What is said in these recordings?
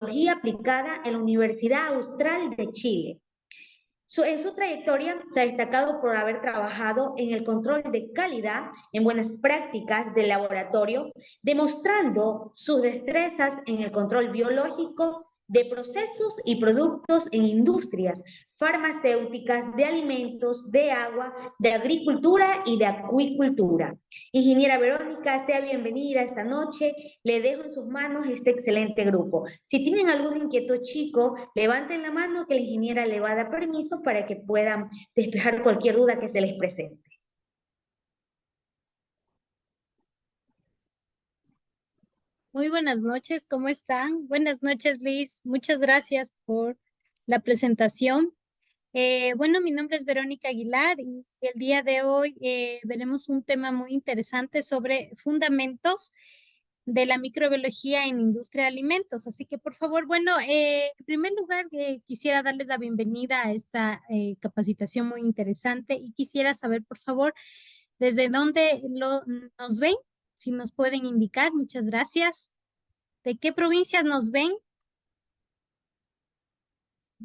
Biología aplicada en la Universidad Austral de Chile. En su trayectoria se ha destacado por haber trabajado en el control de calidad, en buenas prácticas de laboratorio, demostrando sus destrezas en el control biológico de procesos y productos en industrias farmacéuticas, de alimentos, de agua, de agricultura y de acuicultura. Ingeniera Verónica, sea bienvenida esta noche. Le dejo en sus manos este excelente grupo. Si tienen alguna inquietud, chico, levanten la mano que la ingeniera le va a dar permiso para que puedan despejar cualquier duda que se les presente. Muy buenas noches, ¿cómo están? Buenas noches, Liz. Muchas gracias por la presentación. Bueno, mi nombre es Verónica Aguilar y el día de hoy veremos un tema muy interesante sobre fundamentos de la microbiología en industria de alimentos. Así que, por favor, bueno, en primer lugar, quisiera darles la bienvenida a esta capacitación muy interesante y quisiera saber, por favor, desde dónde nos ven, si nos pueden indicar. Muchas gracias. ¿De qué provincias nos ven?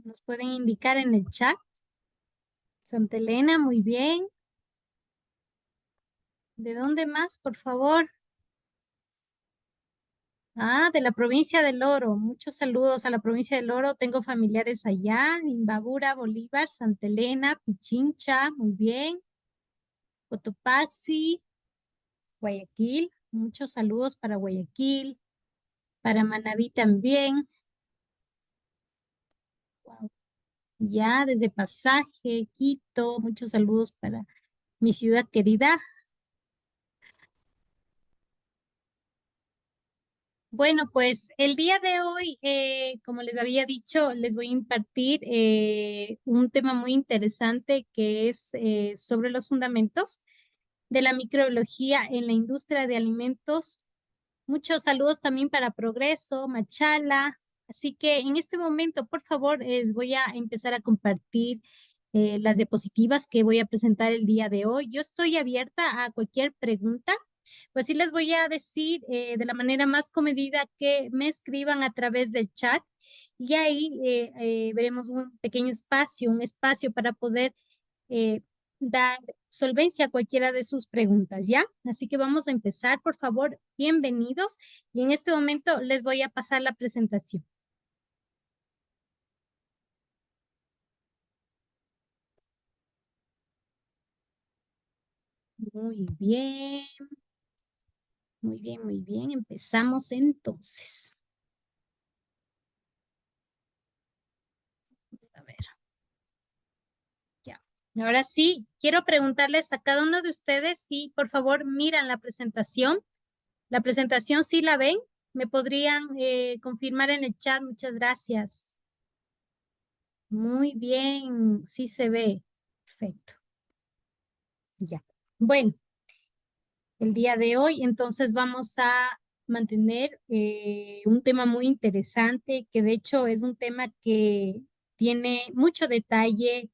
Nos pueden indicar en el chat. Santa Elena, muy bien. ¿De dónde más, por favor? Ah, de la provincia del Oro. Muchos saludos a la provincia del Oro. Tengo familiares allá, Imbabura, Bolívar, Santa Elena, Pichincha, muy bien. Cotopaxi, Guayaquil. Muchos saludos para Guayaquil, para Manabí también. Wow. Ya desde Pasaje, Quito, muchos saludos para mi ciudad querida. Bueno, pues el día de hoy, como les había dicho, les voy a impartir un tema muy interesante que es sobre los fundamentos de la microbiología en la industria de alimentos. Muchos saludos también para Progreso, Machala. Así que en este momento, por favor, les voy a empezar a compartir las diapositivas que voy a presentar el día de hoy. Yo estoy abierta a cualquier pregunta. Pues sí les voy a decir de la manera más comedida que me escriban a través del chat y ahí veremos un espacio para poder eh, dar solvencia a cualquiera de sus preguntas, ¿ya? Así que vamos a empezar, por favor, bienvenidos y en este momento les voy a pasar la presentación. Muy bien, muy bien, muy bien. Empezamos entonces. Vamos a ver. Ya. Ahora sí, quiero preguntarles a cada uno de ustedes si por favor miran la presentación. La presentación sí la ven. ¿Me podrían confirmar en el chat? Muchas gracias. Muy bien, sí se ve. Perfecto. Ya. Bueno, el día de hoy entonces vamos a mantener un tema muy interesante, que de hecho es un tema que tiene mucho detalle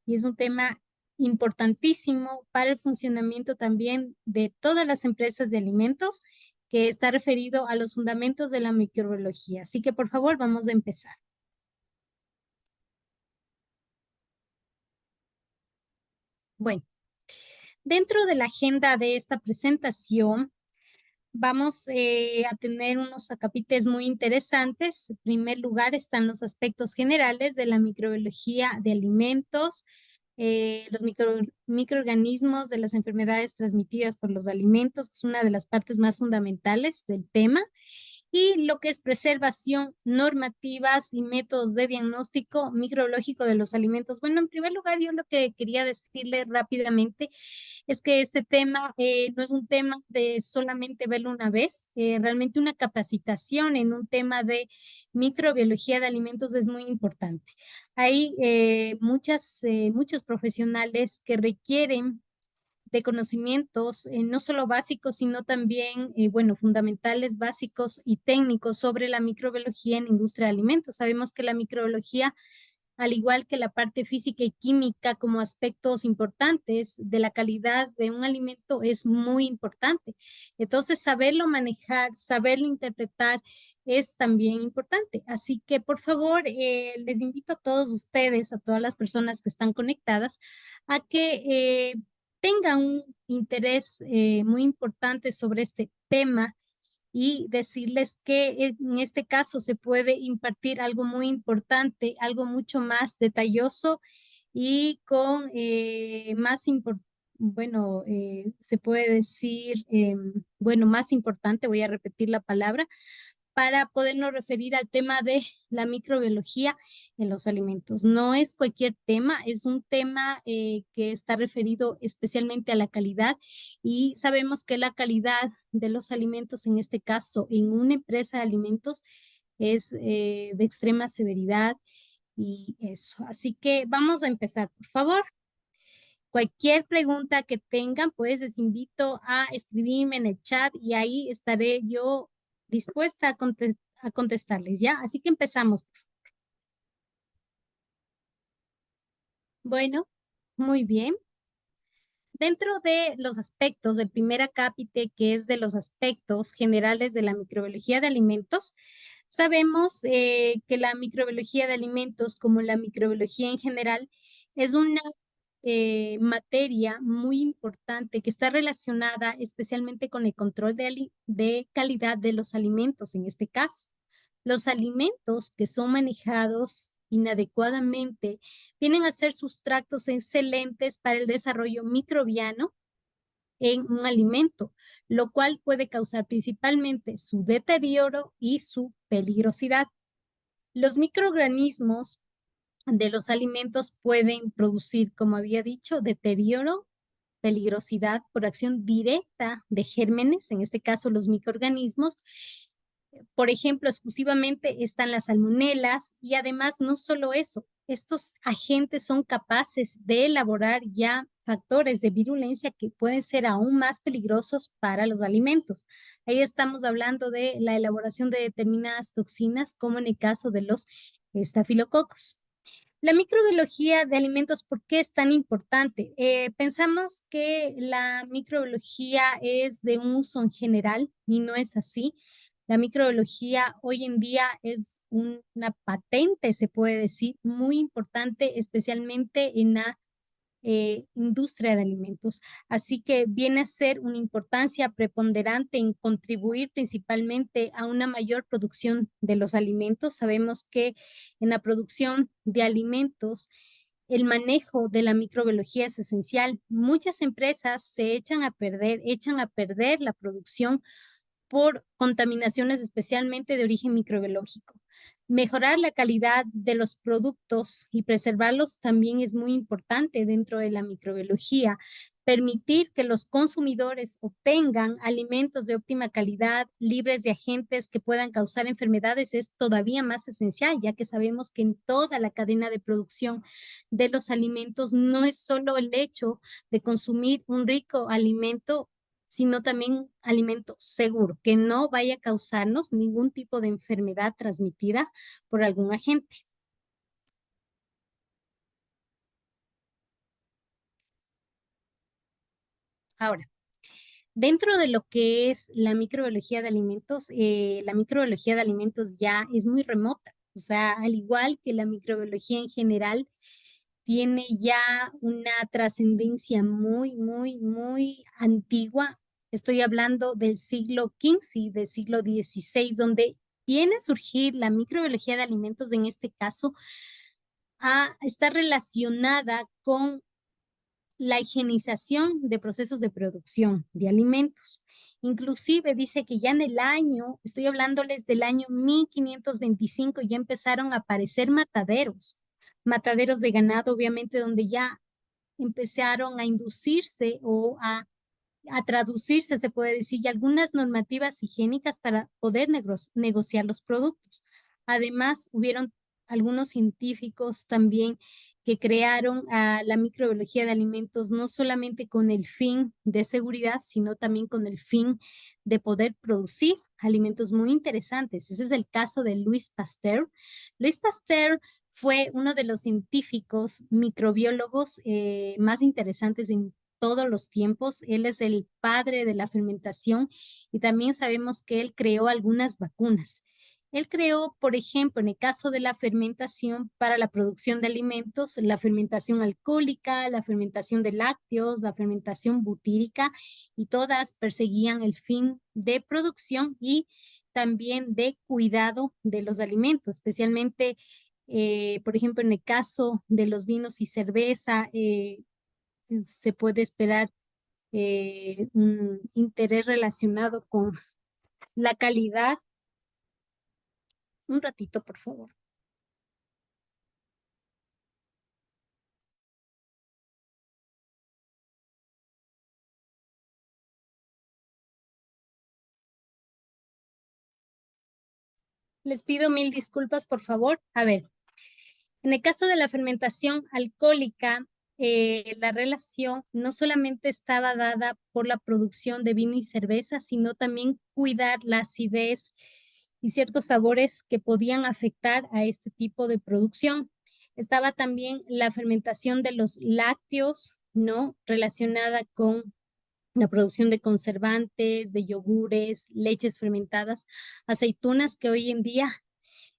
y es un tema importantísimo para el funcionamiento también de todas las empresas de alimentos, que está referido a los fundamentos de la microbiología. Así que por favor vamos a empezar. Bueno, dentro de la agenda de esta presentación, vamos a tener unos acápites muy interesantes. En primer lugar están los aspectos generales de la microbiología de alimentos, los microorganismos de las enfermedades transmitidas por los alimentos, que es una de las partes más fundamentales del tema, y lo que es preservación, normativas y métodos de diagnóstico microbiológico de los alimentos. Bueno, en primer lugar, yo lo que quería decirle rápidamente es que este tema no es un tema de solamente verlo una vez, realmente una capacitación en un tema de microbiología de alimentos es muy importante. Hay muchos profesionales que requieren de conocimientos, no solo básicos, sino también, bueno, fundamentales, básicos y técnicos sobre la microbiología en la industria de alimentos. Sabemos que la microbiología, al igual que la parte física y química como aspectos importantes de la calidad de un alimento, es muy importante. Entonces, saberlo manejar, saberlo interpretar, es también importante. Así que, por favor, les invito a todos ustedes, a todas las personas que están conectadas, a que tengan un interés muy importante sobre este tema y decirles que en este caso se puede impartir algo muy importante, algo mucho más detalloso y con más importante. Bueno, se puede decir, bueno, más importante, voy a repetir la palabra, para podernos referir al tema de la microbiología en los alimentos. No es cualquier tema, es un tema que está referido especialmente a la calidad y sabemos que la calidad de los alimentos, en este caso, en una empresa de alimentos, es de extrema severidad y eso. Así que vamos a empezar, por favor. Cualquier pregunta que tengan, pues les invito a escribirme en el chat y ahí estaré yo dispuesta a contestarles, ¿ya? Así que empezamos. Bueno, muy bien. Dentro de los aspectos del primer acápite, que es de los aspectos generales de la microbiología de alimentos, sabemos que la microbiología de alimentos, como la microbiología en general, es una materia muy importante que está relacionada especialmente con el control de calidad de los alimentos, en este caso. Los alimentos que son manejados inadecuadamente vienen a ser sustratos excelentes para el desarrollo microbiano en un alimento, lo cual puede causar principalmente su deterioro y su peligrosidad. Los microorganismos de los alimentos pueden producir, como había dicho, deterioro, peligrosidad por acción directa de gérmenes, en este caso los microorganismos. Por ejemplo, exclusivamente están las salmonelas y además no solo eso, estos agentes son capaces de elaborar ya factores de virulencia que pueden ser aún más peligrosos para los alimentos. Ahí estamos hablando de la elaboración de determinadas toxinas, como en el caso de los estafilococos. La microbiología de alimentos, ¿por qué es tan importante? Pensamos que la microbiología es de un uso en general y no es así. La microbiología hoy en día es una patente, se puede decir, muy importante, especialmente en la industria de alimentos. Así que viene a ser una importancia preponderante en contribuir principalmente a una mayor producción de los alimentos. Sabemos que en la producción de alimentos, el manejo de la microbiología es esencial. Muchas empresas se echan a perder la producción por contaminaciones especialmente de origen microbiológico. Mejorar la calidad de los productos y preservarlos también es muy importante dentro de la microbiología. Permitir que los consumidores obtengan alimentos de óptima calidad, libres de agentes que puedan causar enfermedades, es todavía más esencial, ya que sabemos que en toda la cadena de producción de los alimentos no es solo el hecho de consumir un rico alimento, sino también alimento seguro, que no vaya a causarnos ningún tipo de enfermedad transmitida por algún agente. Ahora, dentro de lo que es la microbiología de alimentos, la microbiología de alimentos ya es muy remota. O sea, al igual que la microbiología en general, tiene ya una trascendencia muy, muy, muy antigua. Estoy hablando del siglo XV y del siglo XVI, donde viene a surgir la microbiología de alimentos, en este caso, a estar relacionada con la higienización de procesos de producción de alimentos. Inclusive dice que ya en el año, estoy hablándoles del año 1525, ya empezaron a aparecer mataderos de ganado, obviamente, donde ya empezaron a inducirse o a traducirse, se puede decir, ya algunas normativas higiénicas para poder negociar los productos. Además, hubieron algunos científicos también que crearon la microbiología de alimentos no solamente con el fin de seguridad, sino también con el fin de poder producir alimentos muy interesantes. Ese es el caso de Louis Pasteur. Louis Pasteur fue uno de los científicos microbiólogos más interesantes en todos los tiempos. Él es el padre de la fermentación y también sabemos que él creó algunas vacunas. Él creó, por ejemplo, en el caso de la fermentación para la producción de alimentos, la fermentación alcohólica, la fermentación de lácteos, la fermentación butírica, y todas perseguían el fin de producción y también de cuidado de los alimentos, especialmente, por ejemplo, en el caso de los vinos y cerveza, se puede esperar un interés relacionado con la calidad. Un ratito, por favor. Les pido mil disculpas, por favor. A ver, en el caso de la fermentación alcohólica, la relación no solamente estaba dada por la producción de vino y cerveza, sino también cuidar la acidez y ciertos sabores que podían afectar a este tipo de producción. Estaba también la fermentación de los lácteos, ¿no? Relacionada con la producción de conservantes, de yogures, leches fermentadas, aceitunas, que hoy en día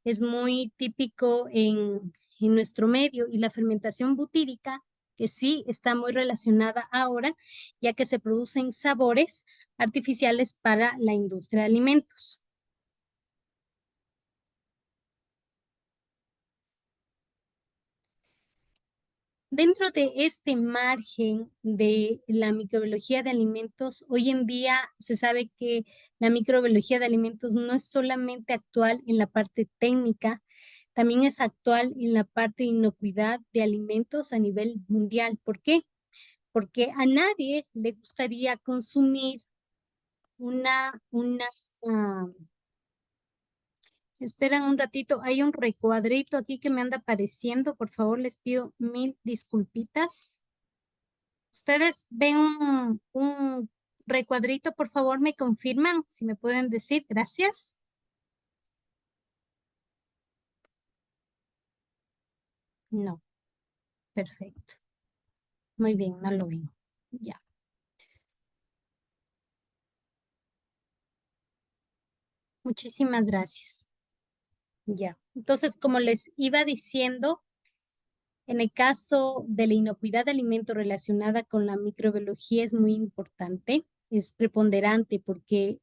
es muy típico en nuestro medio, y la fermentación butírica, que sí está muy relacionada ahora, ya que se producen sabores artificiales para la industria de alimentos. Dentro de este margen de la microbiología de alimentos, hoy en día se sabe que la microbiología de alimentos no es solamente actual en la parte técnica, también es actual en la parte de inocuidad de alimentos a nivel mundial. ¿Por qué? Porque a nadie le gustaría consumir ah, esperan un ratito, hay un recuadrito aquí que me anda apareciendo, por favor, les pido mil disculpitas. Ustedes ven un recuadrito, por favor, me confirman si me pueden decir, gracias. No, perfecto. Muy bien, no lo ven. Ya. Muchísimas gracias. Ya. Entonces, como les iba diciendo, en el caso de la inocuidad de alimentos relacionada con la microbiología es muy importante, es preponderante porque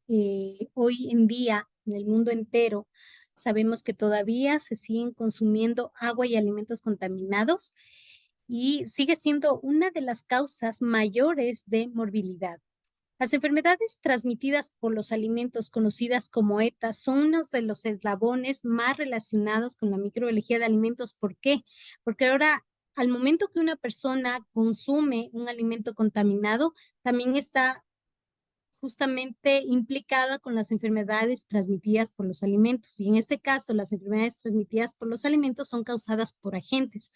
hoy en día en el mundo entero sabemos que todavía se siguen consumiendo agua y alimentos contaminados, y sigue siendo una de las causas mayores de morbilidad. Las enfermedades transmitidas por los alimentos, conocidas como ETA, son uno de los eslabones más relacionados con la microbiología de alimentos. ¿Por qué? Porque ahora, al momento que una persona consume un alimento contaminado, también está justamente implicada con las enfermedades transmitidas por los alimentos. Y en este caso, las enfermedades transmitidas por los alimentos son causadas por agentes.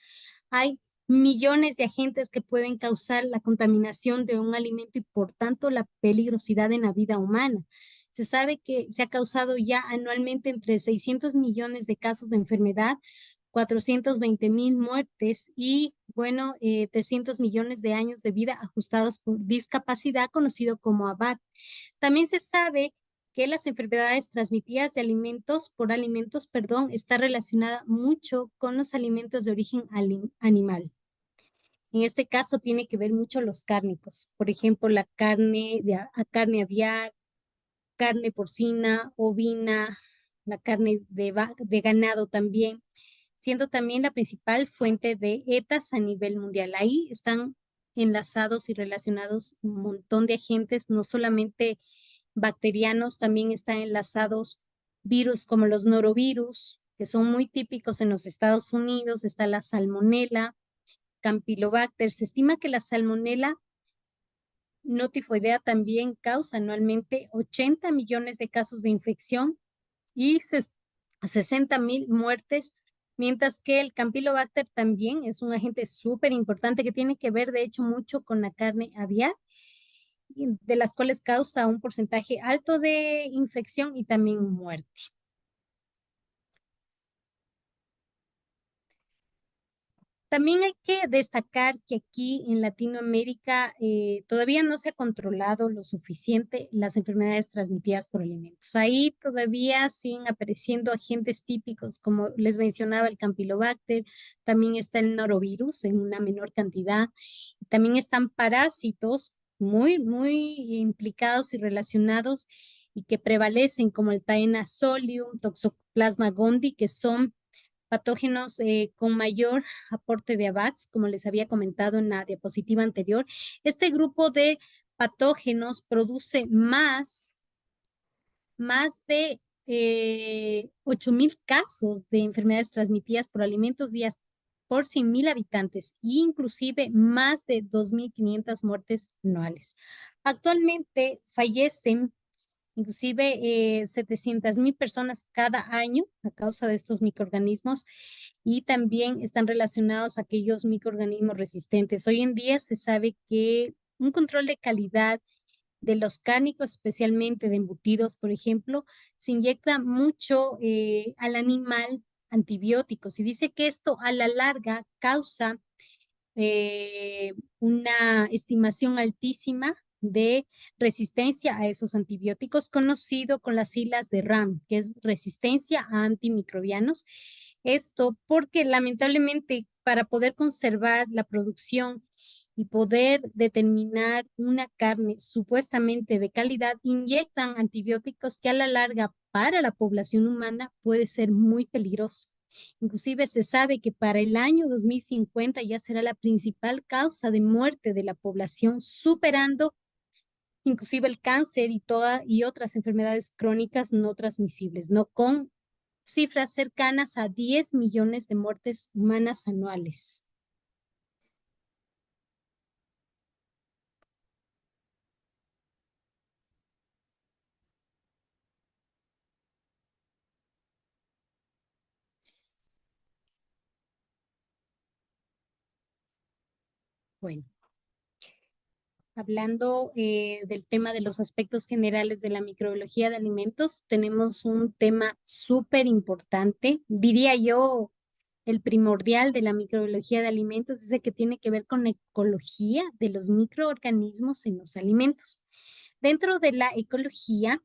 Hay millones de agentes que pueden causar la contaminación de un alimento y por tanto la peligrosidad en la vida humana. Se sabe que se ha causado ya anualmente entre 600 millones de casos de enfermedad, 420.000 muertes y, bueno, 300 millones de años de vida ajustados por discapacidad, conocido como ABAT. También se sabe que las enfermedades transmitidas de alimentos, perdón, está relacionada mucho con los alimentos de origen animal. En este caso tiene que ver mucho los cárnicos, por ejemplo, la carne aviar, carne porcina, ovina, la carne de ganado también, siendo también la principal fuente de ETAs a nivel mundial. Ahí están enlazados y relacionados un montón de agentes, no solamente bacterianos, también están enlazados virus como los norovirus, que son muy típicos en los Estados Unidos. Está la salmonela, Campylobacter. Se estima que la salmonela notifoidea también causa anualmente 80 millones de casos de infección y 60.000 muertes, mientras que el Campylobacter también es un agente súper importante que tiene que ver, de hecho, mucho con la carne aviar, de las cuales causa un porcentaje alto de infección y también muerte. También hay que destacar que aquí en Latinoamérica todavía no se ha controlado lo suficiente las enfermedades transmitidas por alimentos. Ahí todavía siguen apareciendo agentes típicos, como les mencionaba el Campylobacter, también está el norovirus en una menor cantidad, también están parásitos muy implicados y relacionados y que prevalecen como el Taena solium, Toxoplasma gondii, que son patógenos con mayor aporte de ABATS, como les había comentado en la diapositiva anterior. Este grupo de patógenos produce más de 8.000 casos de enfermedades transmitidas por alimentos días por 100.000 habitantes e inclusive más de 2.500 muertes anuales. Actualmente fallecen inclusive 700.000 personas cada año a causa de estos microorganismos y también están relacionados a aquellos microorganismos resistentes. Hoy en día se sabe que un control de calidad de los cárnicos, especialmente de embutidos, por ejemplo, se inyecta mucho al animal antibióticos y dice que esto a la larga causa una estimación altísima de resistencia a esos antibióticos, conocido con las siglas de RAM, que es resistencia a antimicrobianos. Esto porque lamentablemente para poder conservar la producción y poder determinar una carne supuestamente de calidad, inyectan antibióticos que a la larga para la población humana puede ser muy peligroso. Inclusive se sabe que para el año 2050 ya será la principal causa de muerte de la población, superando inclusive el cáncer y otras enfermedades crónicas no transmisibles, ¿no? Con cifras cercanas a 10 millones de muertes humanas anuales. Bueno, hablando del tema de los aspectos generales de la microbiología de alimentos, tenemos un tema súper importante, diría yo, el primordial de la microbiología de alimentos, es el que tiene que ver con la ecología de los microorganismos en los alimentos. Dentro de la ecología,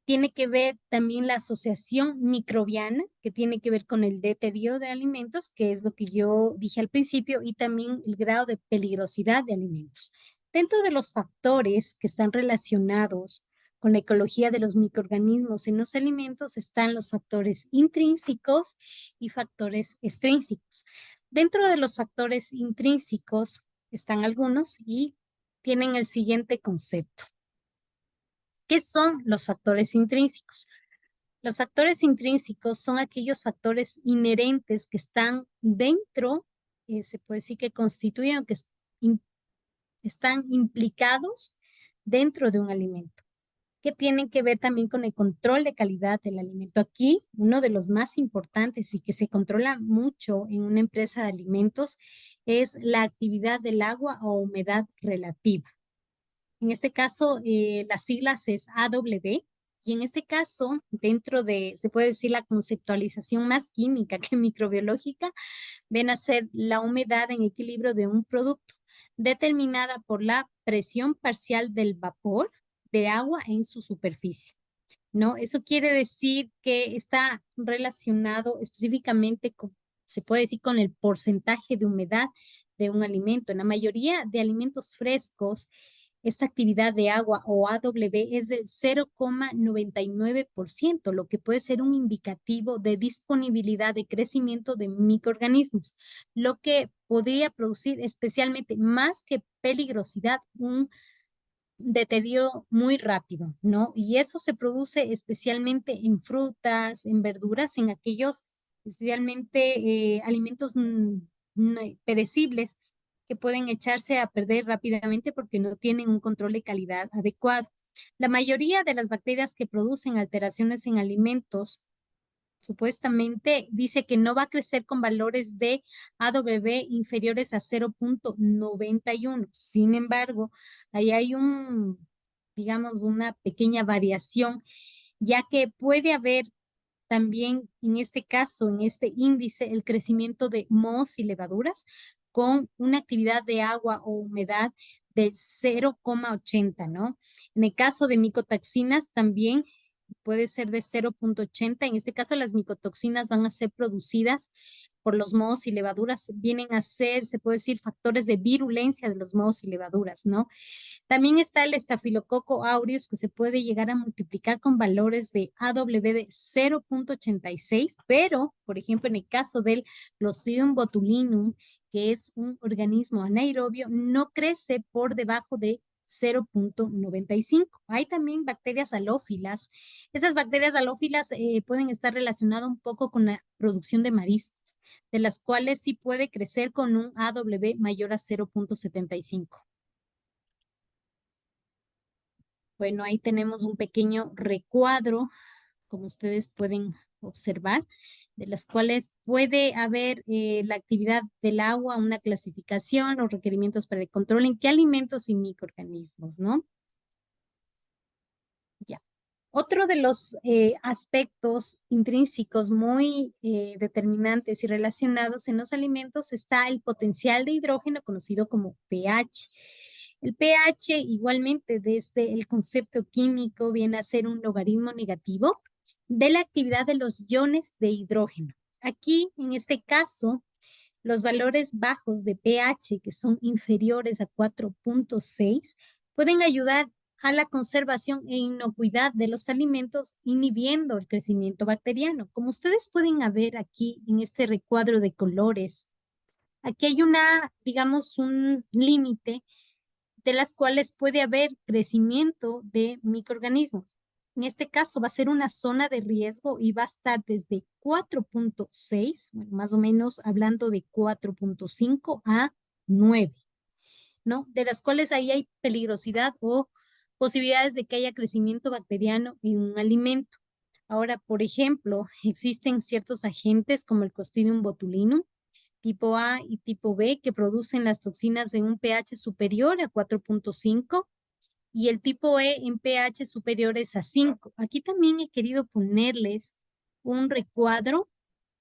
tiene que ver también la asociación microbiana, que tiene que ver con el deterioro de alimentos, que es lo que yo dije al principio, y también el grado de peligrosidad de alimentos. Dentro de los factores que están relacionados con la ecología de los microorganismos en los alimentos están los factores intrínsecos y factores extrínsecos. Dentro de los factores intrínsecos están algunos y tienen el siguiente concepto. ¿Qué son los factores intrínsecos? Los factores intrínsecos son aquellos factores inherentes que están dentro, se puede decir que constituyen o que están implicados dentro de un alimento, que tienen que ver también con el control de calidad del alimento. Aquí, uno de los más importantes y que se controla mucho en una empresa de alimentos es la actividad del agua o humedad relativa. En este caso, las siglas es AW, y en este caso, dentro de, se puede decir, la conceptualización más química que microbiológica, ven a ser la humedad en equilibrio de un producto, determinada por la presión parcial del vapor de agua en su superficie, ¿no? Eso quiere decir que está relacionado específicamente con, se puede decir, con el porcentaje de humedad de un alimento. En la mayoría de alimentos frescos, esta actividad de agua o AW es del 0,99%, lo que puede ser un indicativo de disponibilidad de crecimiento de microorganismos, lo que podría producir especialmente más que peligrosidad, un deterioro muy rápido, ¿no? Y eso se produce especialmente en frutas, en verduras, en aquellos especialmente alimentos perecibles que pueden echarse a perder rápidamente porque no tienen un control de calidad adecuado. La mayoría de las bacterias que producen alteraciones en alimentos supuestamente dice que no va a crecer con valores de AW inferiores a 0,91. Sin embargo, ahí hay digamos, una pequeña variación, ya que puede haber también en este caso, en este índice, el crecimiento de mohos y levaduras con una actividad de agua o humedad de 0,80, ¿no? En el caso de micotoxinas también puede ser de 0,80. En este caso, las micotoxinas van a ser producidas por los mohos y levaduras, vienen a ser, se puede decir, factores de virulencia de los mohos y levaduras, ¿no? También está el estafilococo aureus, que se puede llegar a multiplicar con valores de AW de 0,86, pero, por ejemplo, en el caso del Clostridium botulinum, que es un organismo anaerobio, no crece por debajo de 0,95. Hay también bacterias halófilas. Esas bacterias halófilas pueden estar relacionadas un poco con la producción de mariscos, de las cuales sí puede crecer con un AW mayor a 0,75. Bueno, ahí tenemos un pequeño recuadro, como ustedes pueden observar, de las cuales puede haber la actividad del agua, una clasificación, los requerimientos para el control en qué alimentos y microorganismos, ¿no? Ya. Otro de los aspectos intrínsecos muy determinantes y relacionados en los alimentos está el potencial de hidrógeno conocido como pH. El pH igualmente desde el concepto químico viene a ser un logaritmo negativo de la actividad de los iones de hidrógeno. Aquí, en este caso, los valores bajos de pH, que son inferiores a 4,6, pueden ayudar a la conservación e inocuidad de los alimentos, inhibiendo el crecimiento bacteriano. Como ustedes pueden ver aquí en este recuadro de colores, aquí hay digamos, un límite de las cuales puede haber crecimiento de microorganismos. En este caso va a ser una zona de riesgo y va a estar desde 4,6, bueno, más o menos hablando de 4,5 a 9, ¿no? De las cuales ahí hay peligrosidad o posibilidades de que haya crecimiento bacteriano en un alimento. Ahora, por ejemplo, existen ciertos agentes como el Clostridium botulinum, tipo A y tipo B, que producen las toxinas de un pH superior a 4,5 y el tipo E en pH superiores a 5. Aquí también he querido ponerles un recuadro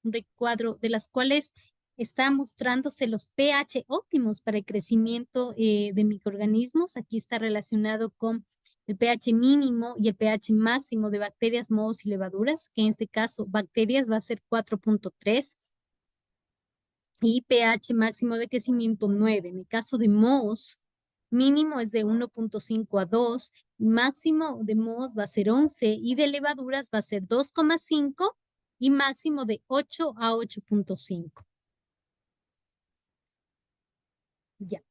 de las cuales está mostrándose los pH óptimos para el crecimiento de microorganismos. Aquí está relacionado con el pH mínimo y el pH máximo de bacterias, mohos y levaduras, que en este caso bacterias va a ser 4,3 y pH máximo de crecimiento 9. En el caso de mohos, mínimo es de 1,5 a 2, máximo de mohos va a ser 11 y de levaduras va a ser 2,5 y máximo de 8 a 8,5. Ya.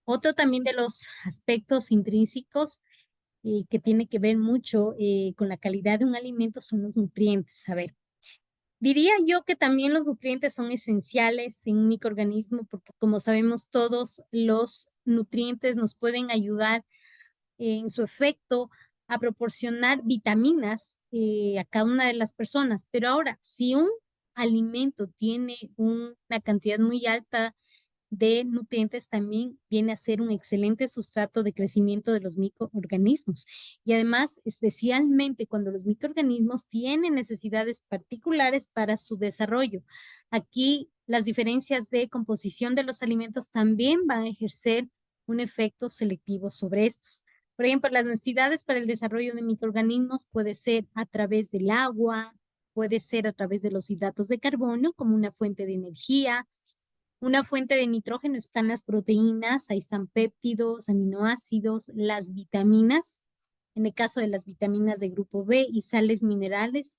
Otro también de los aspectos intrínsecos que tiene que ver mucho con la calidad de un alimento son los nutrientes. A ver, diría yo que también los nutrientes son esenciales en un microorganismo porque como sabemos todos, los nutrientes nos pueden ayudar en su efecto a proporcionar vitaminas a cada una de las personas. Pero ahora, si un alimento tiene una cantidad muy alta de nutrientes, también viene a ser un excelente sustrato de crecimiento de los microorganismos. Y además, especialmente cuando los microorganismos tienen necesidades particulares para su desarrollo. Aquí las diferencias de composición de los alimentos también van a ejercer un efecto selectivo sobre estos. Por ejemplo, las necesidades para el desarrollo de microorganismos puede ser a través del agua, puede ser a través de los hidratos de carbono como una fuente de energía. Una fuente de nitrógeno están las proteínas, ahí están péptidos, aminoácidos, las vitaminas, en el caso de las vitaminas de grupo B y sales minerales,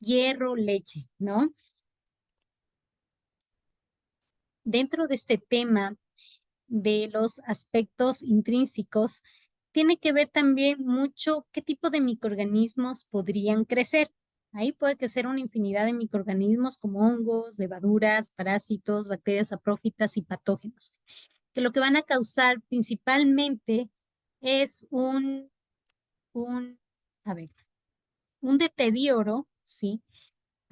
hierro, leche, ¿no? Dentro de este tema de los aspectos intrínsecos, tiene que ver también mucho qué tipo de microorganismos podrían crecer. Ahí puede crecer una infinidad de microorganismos como hongos, levaduras, parásitos, bacterias saprófitas y patógenos, que lo que van a causar principalmente es un, a ver, un deterioro, ¿sí?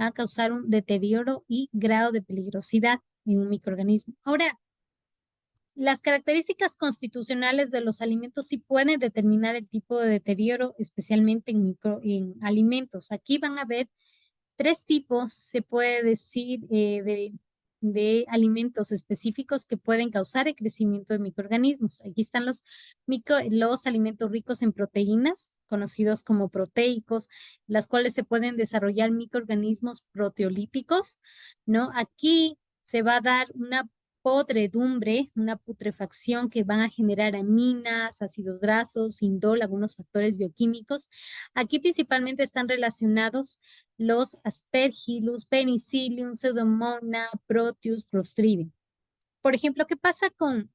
Va a causar un deterioro y grado de peligrosidad en un microorganismo. Ahora, las características constitucionales de los alimentos sí pueden determinar el tipo de deterioro, especialmente en alimentos. Aquí van a ver Tres tipos, se puede decir, de alimentos específicos que pueden causar el crecimiento de microorganismos. Aquí están los alimentos ricos en proteínas, conocidos como proteicos, las cuales se pueden desarrollar microorganismos proteolíticos, ¿no? Aquí se va a dar una podredumbre, una putrefacción que van a generar aminas, ácidos grasos, indol, algunos factores bioquímicos. Aquí principalmente están relacionados los Aspergillus, Penicillium, Pseudomonas, Proteus, Clostridium. Por ejemplo, ¿qué pasa con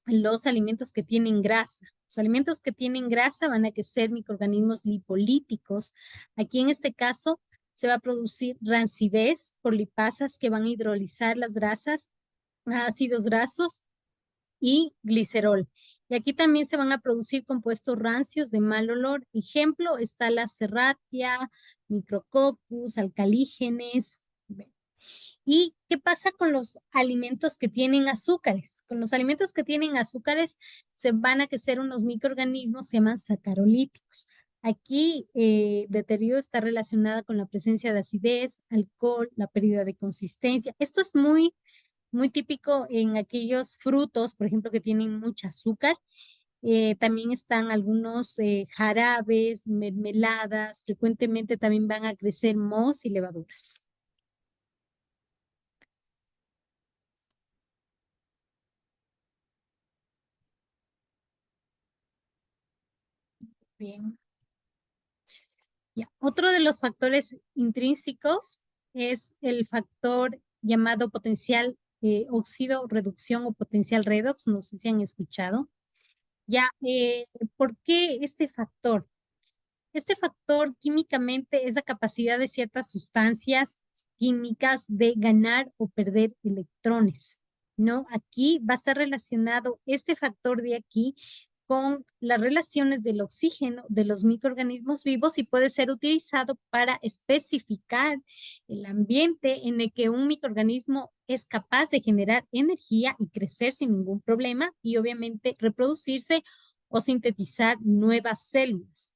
los alimentos que tienen grasa? Los alimentos que tienen grasa van a ser microorganismos lipolíticos. Aquí en este caso se va a producir rancidez por lipasas que van a hidrolizar las grasas, ácidos grasos y glicerol. Y aquí también se van a producir compuestos rancios de mal olor. Ejemplo, está la Serratia, Micrococcus, alcalígenes. ¿Y qué pasa con los alimentos que tienen azúcares? Con los alimentos que tienen azúcares se van a crecer unos microorganismos, se llaman sacarolíticos. Aquí deterioro está relacionada con la presencia de acidez, alcohol, la pérdida de consistencia. Esto es muy típico en aquellos frutos, por ejemplo, que tienen mucho azúcar. También están algunos jarabes, mermeladas, frecuentemente también van a crecer mohos y levaduras. Bien. Ya. Otro de los factores intrínsecos es el factor llamado potencial óxido reducción o potencial redox, no sé si han escuchado. Ya, ¿por qué este factor? Este factor químicamente es la capacidad de ciertas sustancias químicas de ganar o perder electrones, ¿no? Aquí va a estar relacionado este factor de aquí con las relaciones del oxígeno de los microorganismos vivos y puede ser utilizado para especificar el ambiente en el que un microorganismo es capaz de generar energía y crecer sin ningún problema y obviamente reproducirse o sintetizar nuevas células.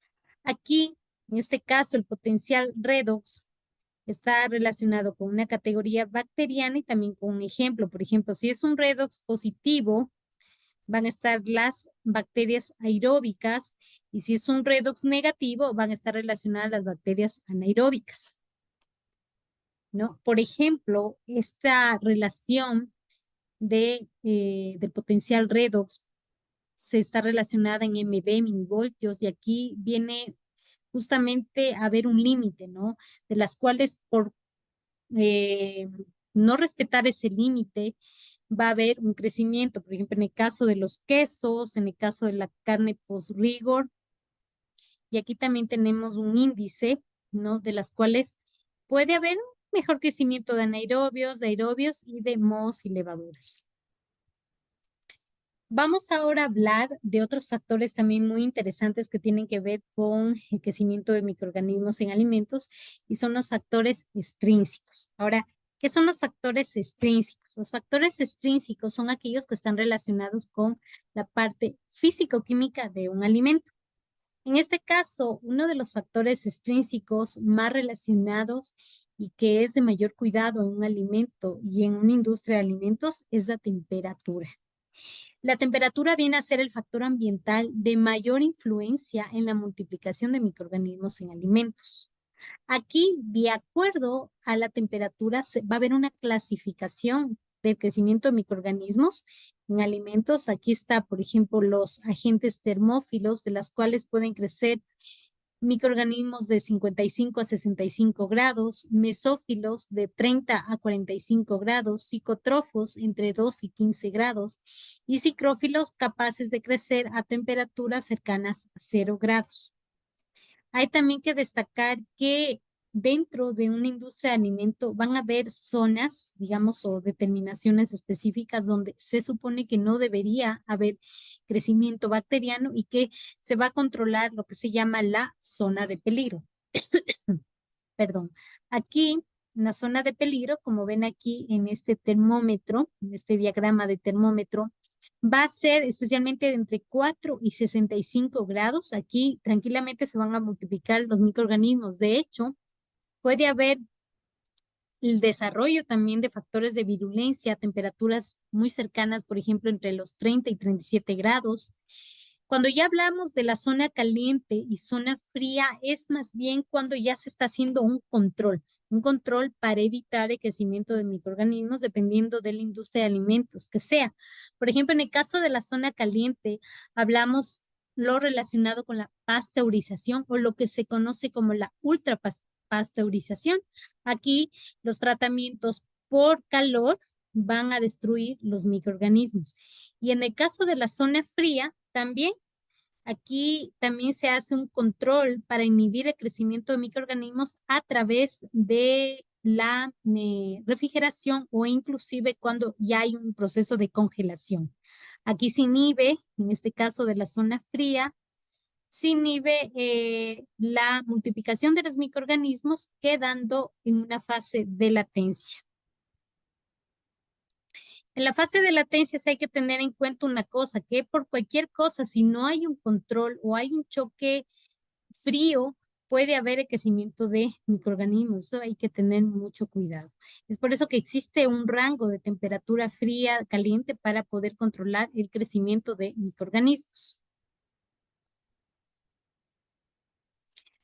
Aquí, en este caso, el potencial redox está relacionado con una categoría bacteriana y también con un ejemplo. Por ejemplo, si es un redox positivo, van a estar las bacterias aeróbicas y si es un redox negativo, van a estar relacionadas las bacterias anaeróbicas, ¿no? Por ejemplo, esta relación del potencial redox se está relacionada en MV, milivoltios, y aquí viene justamente a haber un límite, ¿no? De las cuales por eh, no respetar ese límite va a haber un crecimiento, por ejemplo, en el caso de los quesos, en el caso de la carne post-rigor, y aquí también tenemos un índice, ¿no? De las cuales puede haber un mejor crecimiento de aerobios y de mohos y levaduras. Vamos ahora a hablar de otros factores también muy interesantes que tienen que ver con el crecimiento de microorganismos en alimentos y son los factores extrínsecos. Ahora, ¿qué son los factores extrínsecos? Los factores extrínsecos son aquellos que están relacionados con la parte físico-química de un alimento. En este caso, uno de los factores extrínsecos más relacionados y que es de mayor cuidado en un alimento y en una industria de alimentos es la temperatura. La temperatura viene a ser el factor ambiental de mayor influencia en la multiplicación de microorganismos en alimentos. Aquí, de acuerdo a la temperatura, va a haber una clasificación del crecimiento de microorganismos en alimentos. Aquí está, por ejemplo, los agentes termófilos, de las cuales pueden crecer microorganismos de 55 a 65 grados, mesófilos de 30 a 45 grados, psicotrófos entre 2 y 15 grados y psicrófilos capaces de crecer a temperaturas cercanas a 0 grados. Hay también que destacar que dentro de una industria de alimento van a haber zonas, digamos, o determinaciones específicas donde se supone que no debería haber crecimiento bacteriano y que se va a controlar lo que se llama la zona de peligro. Perdón. Aquí, en la zona de peligro, como ven aquí en este termómetro, en este diagrama de termómetro, va a ser especialmente de entre 4 y 65 grados. Aquí tranquilamente se van a multiplicar los microorganismos. De hecho, puede haber el desarrollo también de factores de virulencia a temperaturas muy cercanas, por ejemplo, entre los 30 y 37 grados. Cuando ya hablamos de la zona caliente y zona fría, es más bien cuando ya se está haciendo un control para evitar el crecimiento de microorganismos dependiendo de la industria de alimentos que sea. Por ejemplo, en el caso de la zona caliente, hablamos lo relacionado con la pasteurización o lo que se conoce como la ultrapasteurización. Aquí los tratamientos por calor van a destruir los microorganismos. Y en el caso de la zona fría, también aquí también se hace un control para inhibir el crecimiento de microorganismos a través de la refrigeración o inclusive cuando ya hay un proceso de congelación. Aquí se inhibe, en este caso de la zona fría, se inhibe la multiplicación de los microorganismos quedando en una fase de latencia. En la fase de latencia hay que tener en cuenta una cosa, que por cualquier cosa, si no hay un control o hay un choque frío, puede haber el crecimiento de microorganismos. Eso hay que tener mucho cuidado. Es por eso que existe un rango de temperatura fría, caliente, para poder controlar el crecimiento de microorganismos.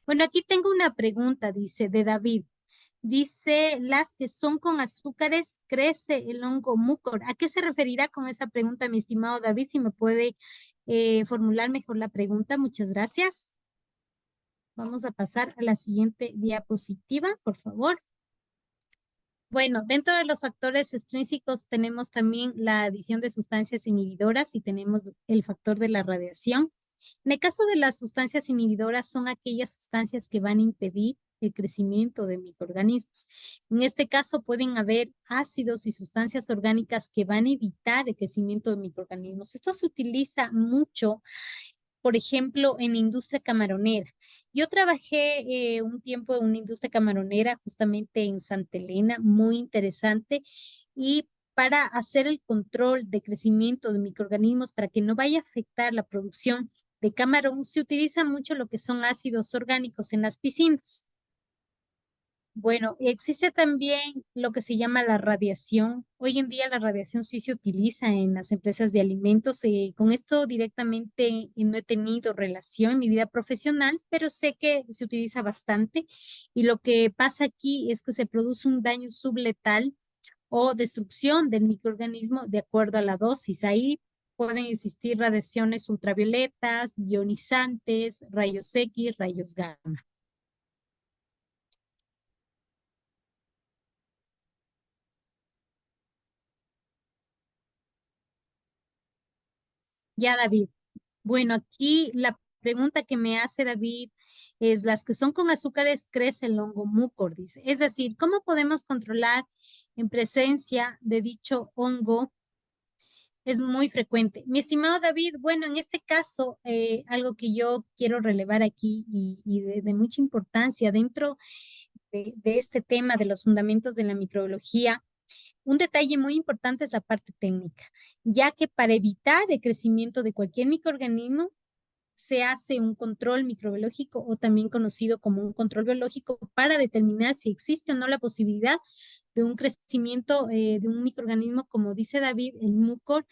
Bueno, aquí tengo una pregunta, dice, de David. Dice, las que son con azúcares, crece el hongo mucor. ¿A qué se referirá con esa pregunta, mi estimado David? Si me puede formular mejor la pregunta. Muchas gracias. Vamos a pasar a la siguiente diapositiva, por favor. Bueno, dentro de los factores extrínsecos tenemos también la adición de sustancias inhibidoras y tenemos el factor de la radiación. En el caso de las sustancias inhibidoras son aquellas sustancias que van a impedir el crecimiento de microorganismos. En este caso pueden haber ácidos y sustancias orgánicas que van a evitar el crecimiento de microorganismos. Esto se utiliza mucho, por ejemplo, en la industria camaronera. Yo trabajé un tiempo en una industria camaronera justamente en Santa Elena, muy interesante, y para hacer el control de crecimiento de microorganismos para que no vaya a afectar la producción de camarón, se utiliza mucho lo que son ácidos orgánicos en las piscinas. Bueno, existe también lo que se llama la radiación. Hoy en día la radiación sí se utiliza en las empresas de alimentos. Con esto directamente no he tenido relación en mi vida profesional, pero sé que se utiliza bastante. Y lo que pasa aquí es que se produce un daño subletal o destrucción del microorganismo de acuerdo a la dosis. Ahí pueden existir radiaciones ultravioletas, ionizantes, rayos X, rayos gamma. Ya, David. Bueno, aquí la pregunta que me hace David es, las que son con azúcares crece el hongo mucor, dice. Es decir, ¿cómo podemos controlar en presencia de dicho hongo? Es muy frecuente. Mi estimado David, bueno, en este caso, algo que yo quiero relevar aquí y de mucha importancia dentro de este tema de los fundamentos de la microbiología, un detalle muy importante es la parte técnica, ya que para evitar el crecimiento de cualquier microorganismo, se hace un control microbiológico o también conocido como un control biológico para determinar si existe o no la posibilidad de un crecimiento de un microorganismo, como dice David, el mucor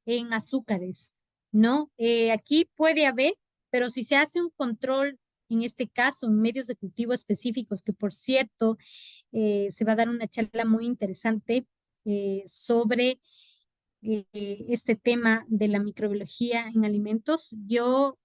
en azúcares, ¿no? Aquí puede haber, pero si se hace un control, en este caso, en medios de cultivo específicos, que por cierto, se va a dar una charla muy interesante sobre este tema de la microbiología en alimentos, yo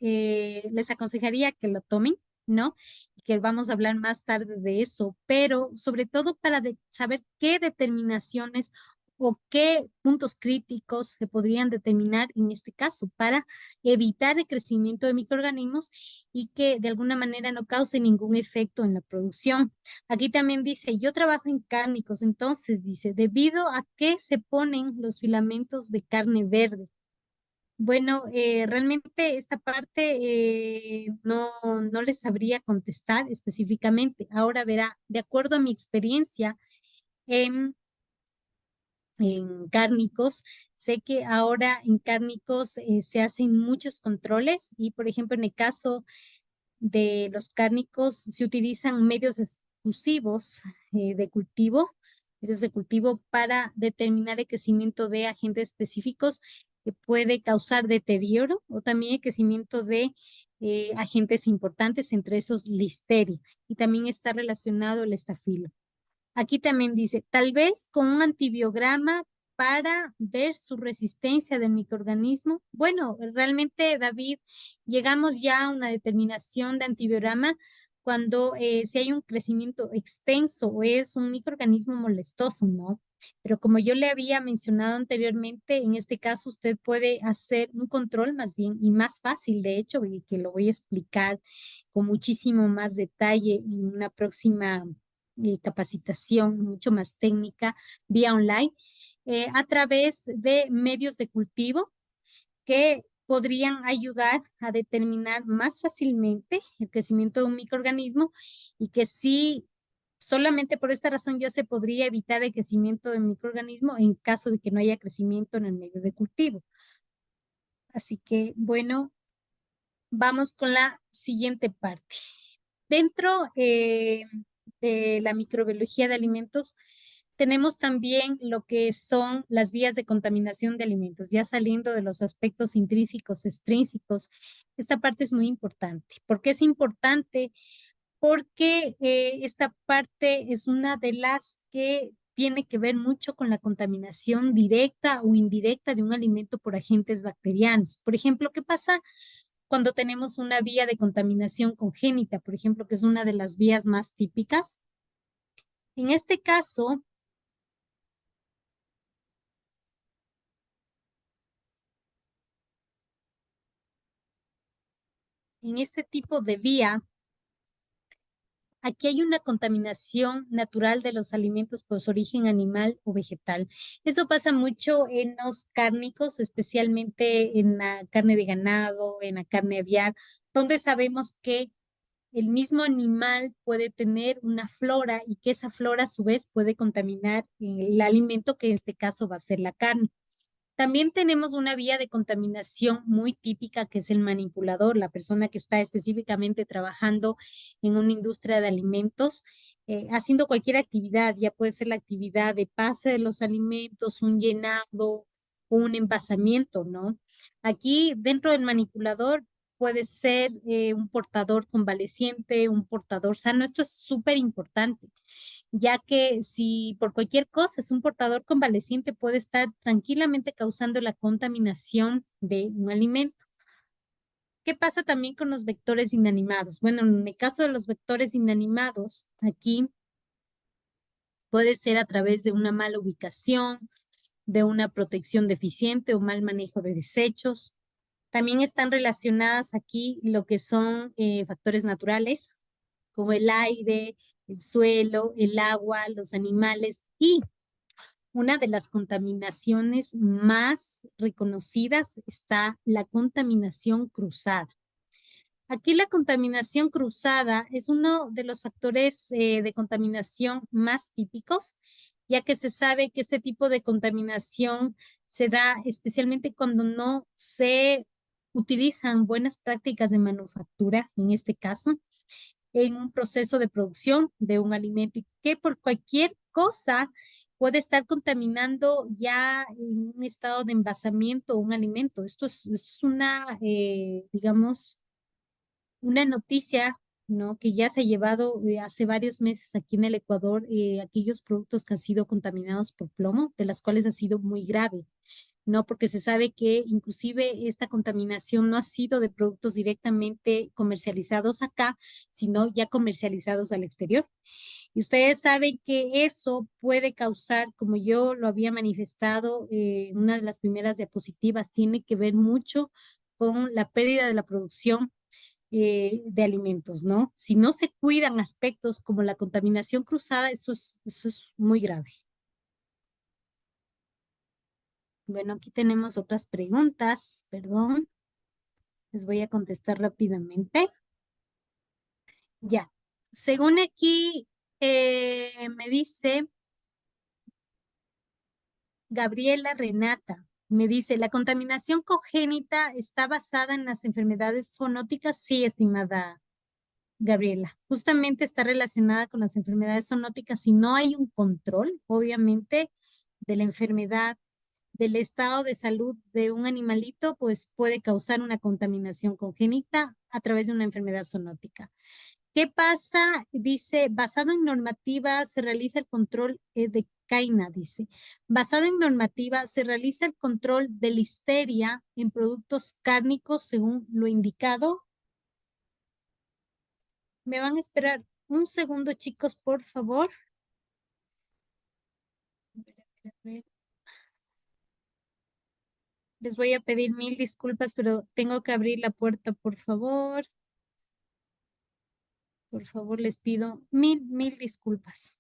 les aconsejaría que lo tomen, ¿no? Y que vamos a hablar más tarde de eso, pero sobre todo para saber qué determinaciones o qué puntos críticos se podrían determinar en este caso para evitar el crecimiento de microorganismos y que de alguna manera no cause ningún efecto en la producción. Aquí también dice, yo trabajo en cárnicos, entonces dice, ¿debido a qué se ponen los filamentos de carne verde? Bueno, realmente esta parte no les sabría contestar específicamente. Ahora verá, de acuerdo a mi experiencia en, en cárnicos, sé que ahora en cárnicos se hacen muchos controles y, por ejemplo, en el caso de los cárnicos se utilizan medios exclusivos de cultivo, medios de cultivo para determinar el crecimiento de agentes específicos que puede causar deterioro o también el crecimiento de agentes importantes, entre esos listeria, y también está relacionado el estafilo. Aquí también dice, tal vez con un antibiograma para ver su resistencia del microorganismo. Bueno, realmente, David, llegamos ya a una determinación de antibiograma cuando si hay un crecimiento extenso o es un microorganismo molestoso, ¿no? Pero como yo le había mencionado anteriormente, en este caso usted puede hacer un control más bien y más fácil, de hecho, y que lo voy a explicar con muchísimo más detalle en una próxima capacitación mucho más técnica vía online a través de medios de cultivo que podrían ayudar a determinar más fácilmente el crecimiento de un microorganismo y que sí, solamente por esta razón ya se podría evitar el crecimiento del microorganismo en caso de que no haya crecimiento en el medio de cultivo. Así que, bueno, vamos con la siguiente parte. Dentro de la microbiología de alimentos, tenemos también lo que son las vías de contaminación de alimentos, ya saliendo de los aspectos intrínsecos, extrínsecos. Esta parte es muy importante. ¿Por qué es importante? Porque esta parte es una de las que tiene que ver mucho con la contaminación directa o indirecta de un alimento por agentes bacterianos. Por ejemplo, ¿qué pasa cuando tenemos una vía de contaminación congénita, por ejemplo, que es una de las vías más típicas? En este caso, en este tipo de vía, aquí hay una contaminación natural de los alimentos por su origen animal o vegetal. Eso pasa mucho en los cárnicos, especialmente en la carne de ganado, en la carne aviar, donde sabemos que el mismo animal puede tener una flora y que esa flora a su vez puede contaminar el alimento, que en este caso va a ser la carne. También tenemos una vía de contaminación muy típica que es el manipulador, la persona que está específicamente trabajando en una industria de alimentos, haciendo cualquier actividad, ya puede ser la actividad de pase de los alimentos, un llenado o un envasamiento, ¿no? Aquí dentro del manipulador puede ser un portador convaleciente, un portador sano. Esto es súper importante, ya que si por cualquier cosa es un portador convaleciente, puede estar tranquilamente causando la contaminación de un alimento. ¿Qué pasa también con los vectores inanimados? Bueno, en el caso de los vectores inanimados, aquí puede ser a través de una mala ubicación, de una protección deficiente o mal manejo de desechos. También están relacionadas aquí lo que son factores naturales, como el aire, el suelo, el agua, los animales y una de las contaminaciones más reconocidas está la contaminación cruzada. Aquí la contaminación cruzada es uno de los factores de contaminación más típicos, ya que se sabe que este tipo de contaminación se da especialmente cuando no se utilizan buenas prácticas de manufactura, en este caso, en un proceso de producción de un alimento y que por cualquier cosa puede estar contaminando ya en un estado de envasamiento un alimento. Esto es una, digamos, una noticia, ¿no? Que ya se ha llevado hace varios meses aquí en el Ecuador, aquellos productos que han sido contaminados por plomo, de las cuales ha sido muy grave. ¿No? Porque se sabe que inclusive esta contaminación no ha sido de productos directamente comercializados acá, sino ya comercializados al exterior. Y ustedes saben que eso puede causar, como yo lo había manifestado en una de las primeras diapositivas, tiene que ver mucho con la pérdida de la producción de alimentos, ¿no? Si no se cuidan aspectos como la contaminación cruzada, eso es muy grave. Bueno, aquí tenemos otras preguntas, perdón. Les voy a contestar rápidamente. Ya. Según aquí me dice Gabriela Renata, me dice, ¿la contaminación congénita está basada en las enfermedades zoonóticas? Sí, estimada Gabriela, justamente está relacionada con las enfermedades zoonóticas. Si no hay un control, obviamente, de la enfermedad, del estado de salud de un animalito, pues puede causar una contaminación congénita a través de una enfermedad zoonótica. ¿Qué pasa? Dice, basado en normativa se realiza el control de CAINA, dice. Basado en normativa se realiza el control de listeria en productos cárnicos según lo indicado. ¿Me van a esperar un segundo, chicos, por favor? A ver. Les voy a pedir mil disculpas, pero tengo que abrir la puerta, por favor. Por favor, les pido mil disculpas.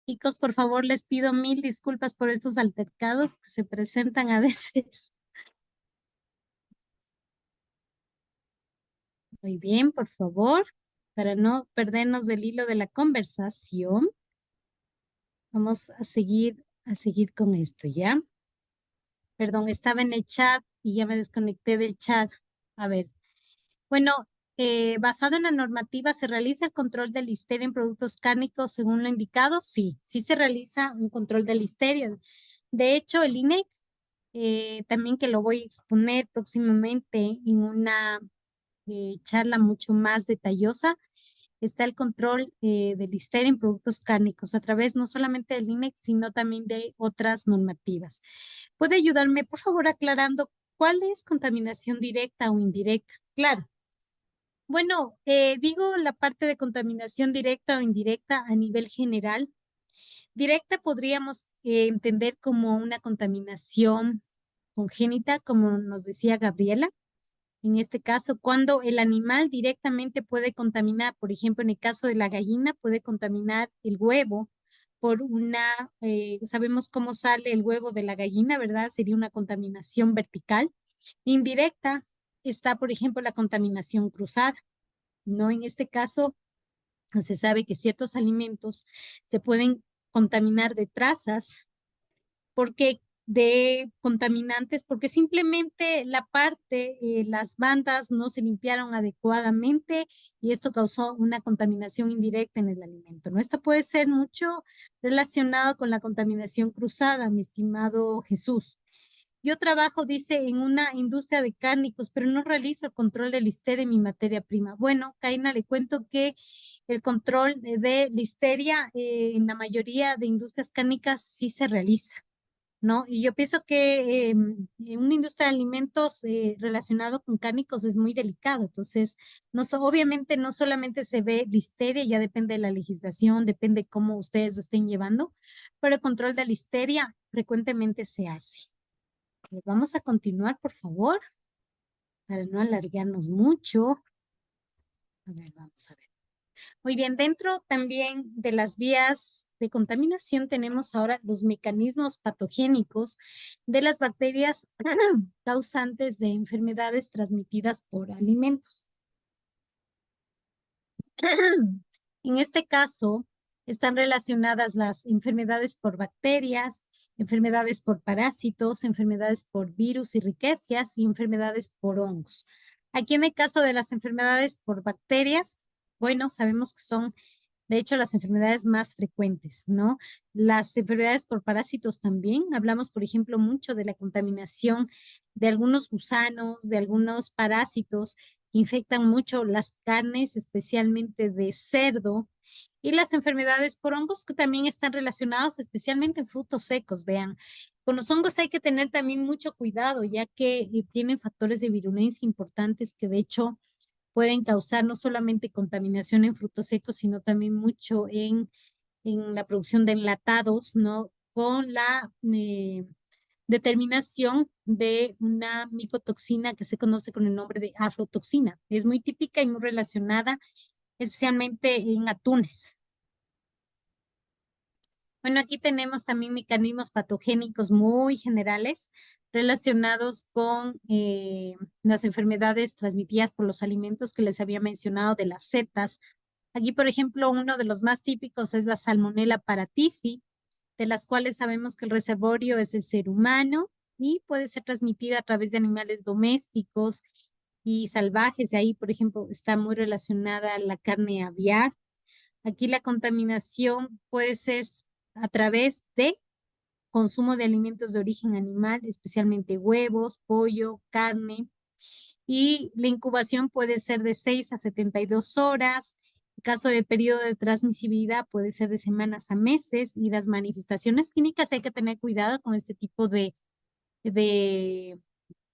Chicos, por favor, les pido mil disculpas por estos altercados que se presentan a veces. Muy bien, por favor, para no perdernos del hilo de la conversación, vamos a seguir con esto, ¿ya? Perdón, estaba en el chat y ya me desconecté del chat. A ver, bueno, basado en la normativa, ¿se realiza el control de listeria en productos cárnicos según lo indicado? Sí, sí se realiza un control de listeria. De hecho, el INEC, también que lo voy a exponer próximamente en una charla mucho más detallosa, está el control de listeria en productos cárnicos a través no solamente del INEC, sino también de otras normativas. ¿Puede ayudarme, por favor, aclarando cuál es contaminación directa o indirecta? Claro. Bueno, digo la parte de contaminación directa o indirecta a nivel general. Directa podríamos entender como una contaminación congénita, como nos decía Gabriela. En este caso, cuando el animal directamente puede contaminar, por ejemplo, en el caso de la gallina, puede contaminar el huevo por sabemos cómo sale el huevo de la gallina, ¿verdad? Sería una contaminación vertical. Indirecta está, por ejemplo, la contaminación cruzada, ¿no? En este caso, se sabe que ciertos alimentos se pueden contaminar de trazas porque de contaminantes, porque simplemente las bandas no se limpiaron adecuadamente y esto causó una contaminación indirecta en el alimento, ¿no? Esto puede ser mucho relacionado con la contaminación cruzada, mi estimado Jesús. Yo trabajo, dice, en una industria de cárnicos, pero no realizo el control de listeria en mi materia prima. Bueno, Kaina, le cuento que el control de listeria en la mayoría de industrias cárnicas sí se realiza, ¿no? Y yo pienso que en una industria de alimentos relacionado con cárnicos es muy delicado. Entonces, obviamente no solamente se ve listeria, ya depende de la legislación, depende cómo ustedes lo estén llevando, pero el control de listeria frecuentemente se hace. Vamos a continuar, por favor, para no alargarnos mucho. A ver, vamos a ver. Muy bien, dentro también de las vías de contaminación tenemos ahora los mecanismos patogénicos de las bacterias causantes de enfermedades transmitidas por alimentos. En este caso, están relacionadas las enfermedades por bacterias, enfermedades por parásitos, enfermedades por virus y riquecias y enfermedades por hongos. Aquí en el caso de las enfermedades por bacterias, bueno, sabemos que son, de hecho, las enfermedades más frecuentes, ¿no? Las enfermedades por parásitos también. Hablamos, por ejemplo, mucho de la contaminación de algunos gusanos, de algunos parásitos que infectan mucho las carnes, especialmente de cerdo, y las enfermedades por hongos que también están relacionados especialmente en frutos secos, vean. Con los hongos hay que tener también mucho cuidado, ya que tienen factores de virulencia importantes que de hecho pueden causar no solamente contaminación en frutos secos, sino también mucho en la producción de enlatados, ¿no? Con determinación de una micotoxina que se conoce con el nombre de aflotoxina. Es muy típica y muy relacionada, especialmente en atunes. Bueno, aquí tenemos también mecanismos patogénicos muy generales relacionados con las enfermedades transmitidas por los alimentos que les había mencionado de las setas. Aquí, por ejemplo, uno de los más típicos es la Salmonella paratifi, de las cuales sabemos que el reservorio es el ser humano y puede ser transmitida a través de animales domésticos y salvajes. De ahí, por ejemplo, está muy relacionada la carne aviar. Aquí la contaminación puede ser a través de consumo de alimentos de origen animal, especialmente huevos, pollo, carne, y la incubación puede ser de 6 a 72 horas. En caso de periodo de transmisibilidad puede ser de semanas a meses y las manifestaciones clínicas hay que tener cuidado con este tipo de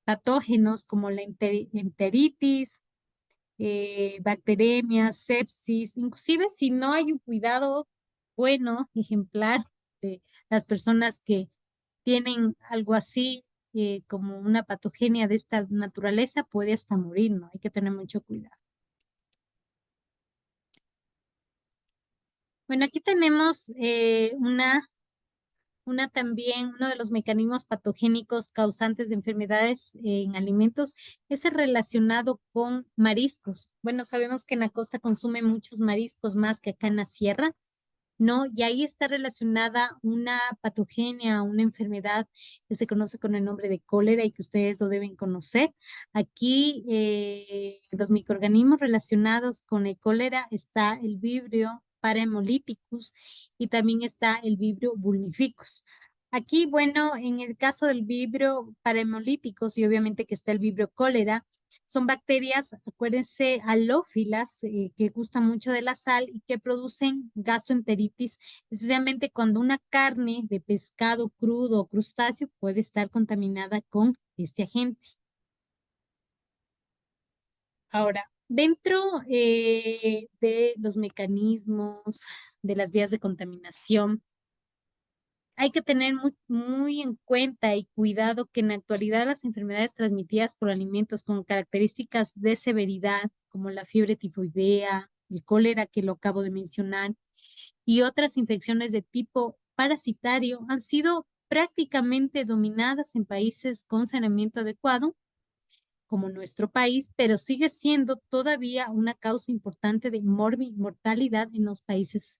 patógenos como la enteritis, bacteremias, sepsis, inclusive si no hay un cuidado bueno, ejemplar de las personas que tienen algo así como una patogenia de esta naturaleza, puede hasta morir, ¿no? Hay que tener mucho cuidado. Bueno, aquí tenemos una también, uno de los mecanismos patogénicos causantes de enfermedades en alimentos es el relacionado con mariscos. Bueno, sabemos que en la costa consumen muchos mariscos más que acá en la sierra, ¿no? Y ahí está relacionada una patogenia, una enfermedad que se conoce con el nombre de cólera y que ustedes lo deben conocer. Aquí los microorganismos relacionados con el cólera está el Vibrio parahemolyticus y también está el Vibrio vulnificus. Aquí, bueno, en el caso del Vibrio parahemolyticus y obviamente que está el Vibrio cólera, son bacterias, acuérdense, halófilas, que gustan mucho de la sal y que producen gastroenteritis, especialmente cuando una carne de pescado crudo o crustáceo puede estar contaminada con este agente. Ahora, dentro de los mecanismos de las vías de contaminación, hay que tener muy en cuenta y cuidado que en la actualidad las enfermedades transmitidas por alimentos con características de severidad, como la fiebre tifoidea, el cólera que lo acabo de mencionar, y otras infecciones de tipo parasitario, han sido prácticamente dominadas en países con saneamiento adecuado, como nuestro país, pero sigue siendo todavía una causa importante de mortalidad en los países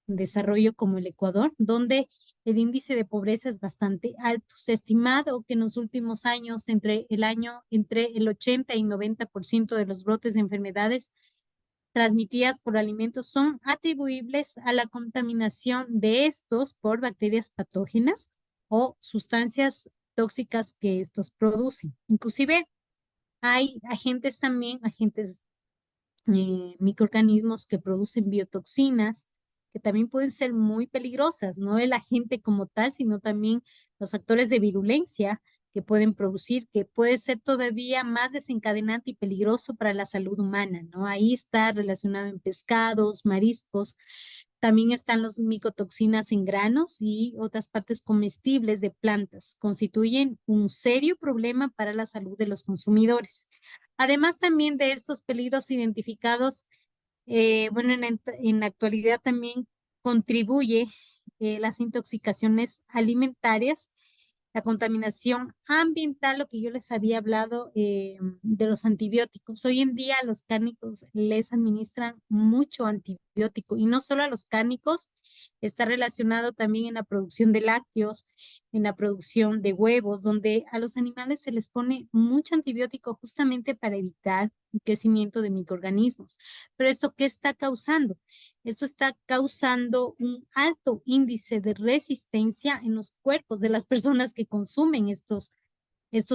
en desarrollo como el Ecuador, donde el índice de pobreza es bastante alto. Se ha estimado que en los últimos años, entre el 80 y 90% de los brotes de enfermedades transmitidas por alimentos son atribuibles a la contaminación de estos por bacterias patógenas o sustancias tóxicas que estos producen. Inclusive hay agentes también, agentes microorganismos que producen biotoxinas, que también pueden ser muy peligrosas, no el agente como tal, sino también los actores de virulencia que pueden producir, que puede ser todavía más desencadenante y peligroso para la salud humana, ¿no? Ahí está relacionado en pescados, mariscos. También están los micotoxinas en granos y otras partes comestibles de plantas. Constituyen un serio problema para la salud de los consumidores. Además también de estos peligros identificados, bueno, en la actualidad también contribuye las intoxicaciones alimentarias, la contaminación ambiental, lo que yo les había hablado de los antibióticos. Hoy en día a los cárnicos les administran mucho antibiótico y no solo a los cárnicos, está relacionado también en la producción de lácteos, en la producción de huevos, donde a los animales se les pone mucho antibiótico justamente para evitar el crecimiento de microorganismos. Pero ¿eso qué está causando? Esto está causando un alto índice de resistencia en los cuerpos de las personas que consumen estos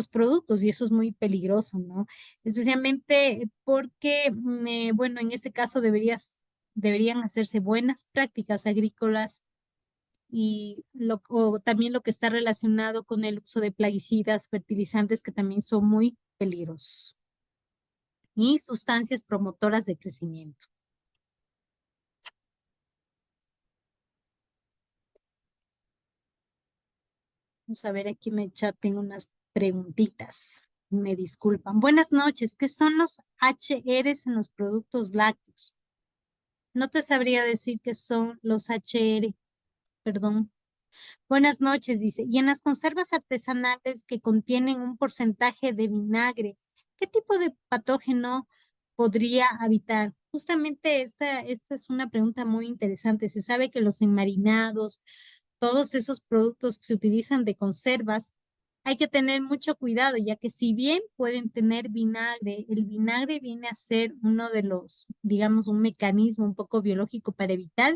productos y eso es muy peligroso, ¿no? Especialmente porque, bueno, en ese caso deberían hacerse buenas prácticas agrícolas y o también lo que está relacionado con el uso de plaguicidas, fertilizantes que también son muy peligrosos y sustancias promotoras de crecimiento. Vamos a ver, aquí en el chat tengo unas preguntitas. Me disculpan. Buenas noches. ¿Qué son los HRs en los productos lácteos? No te sabría decir qué son los HR, perdón. Buenas noches, dice. Y en las conservas artesanales que contienen un porcentaje de vinagre, ¿qué tipo de patógeno podría habitar? Justamente esta es una pregunta muy interesante. Se sabe que los enmarinados, todos esos productos que se utilizan de conservas, hay que tener mucho cuidado, ya que si bien pueden tener vinagre, el vinagre viene a ser uno de los, digamos, un mecanismo un poco biológico para evitar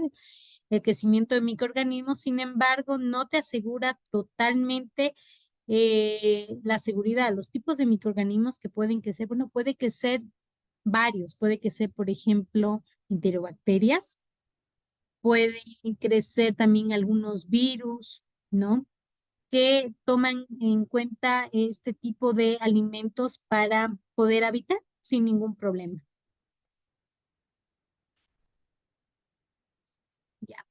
el crecimiento de microorganismos. Sin embargo, no te asegura totalmente la seguridad. Los tipos de microorganismos que pueden crecer, bueno, puede crecer varios, puede crecer, por ejemplo, enterobacterias, pueden crecer también algunos virus, ¿no? Que toman en cuenta este tipo de alimentos para poder habitar sin ningún problema. Ya.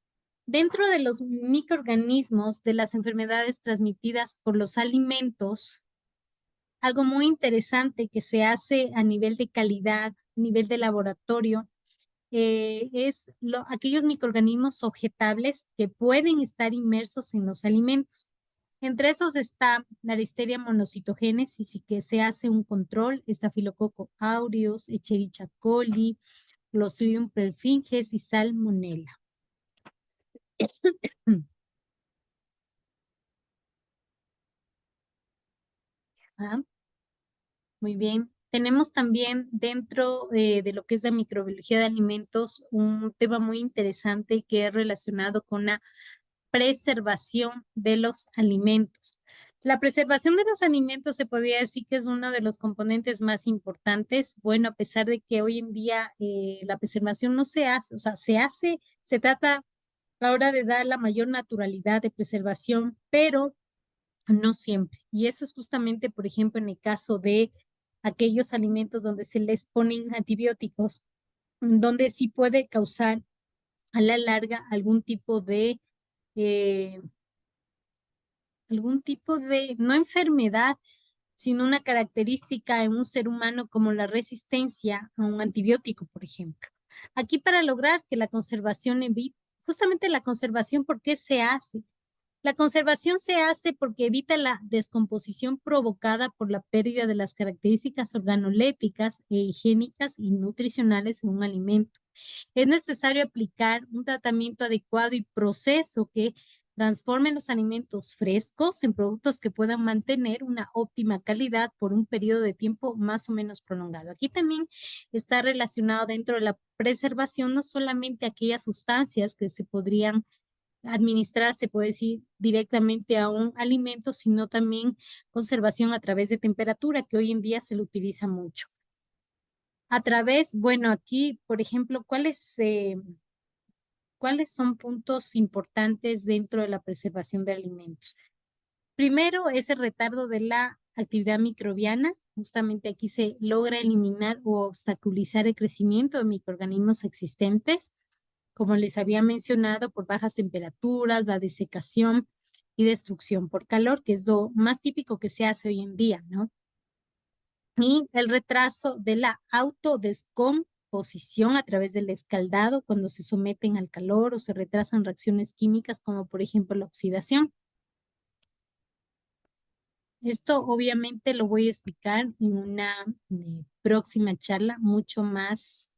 Dentro de los microorganismos de las enfermedades transmitidas por los alimentos, algo muy interesante que se hace a nivel de calidad, a nivel de laboratorio, es aquellos microorganismos objetables que pueden estar inmersos en los alimentos. Entre esos está la Listeria monocitogénesis y que se hace un control, Staphylococcus aureus, Escherichia coli, Clostridium perfringens y Salmonella. Ah, muy bien. Tenemos también dentro de lo que es la microbiología de alimentos un tema muy interesante que es relacionado con la preservación de los alimentos. La preservación de los alimentos se podría decir que es uno de los componentes más importantes. Bueno, a pesar de que hoy en día la preservación no se hace, o sea, se trata ahora de dar la mayor naturalidad de preservación, pero no siempre. Y eso es justamente, por ejemplo, en el caso de aquellos alimentos donde se les ponen antibióticos, donde sí puede causar a la larga eh, algún tipo de, no enfermedad, sino una característica en un ser humano como la resistencia a un antibiótico, por ejemplo. Aquí para lograr que la conservación evite, justamente la conservación, ¿por qué se hace? La conservación se hace porque evita la descomposición provocada por la pérdida de las características organolépticas e higiénicas y nutricionales en un alimento. Es necesario aplicar un tratamiento adecuado y proceso que transforme los alimentos frescos en productos que puedan mantener una óptima calidad por un periodo de tiempo más o menos prolongado. Aquí también está relacionado dentro de la preservación no solamente aquellas sustancias que se podrían administrar, se puede decir, directamente a un alimento, sino también conservación a través de temperatura, que hoy en día se lo utiliza mucho. A través, bueno, aquí, por ejemplo, ¿cuáles son puntos importantes dentro de la preservación de alimentos? Primero es el retardo de la actividad microbiana. Justamente aquí se logra eliminar o obstaculizar el crecimiento de microorganismos existentes, como les había mencionado, por bajas temperaturas, la desecación y destrucción por calor, que es lo más típico que se hace hoy en día, ¿no? Y el retraso de la autodescomposición a través del escaldado cuando se someten al calor o se retrasan reacciones químicas como por ejemplo la oxidación. Esto obviamente lo voy a explicar en una próxima charla mucho más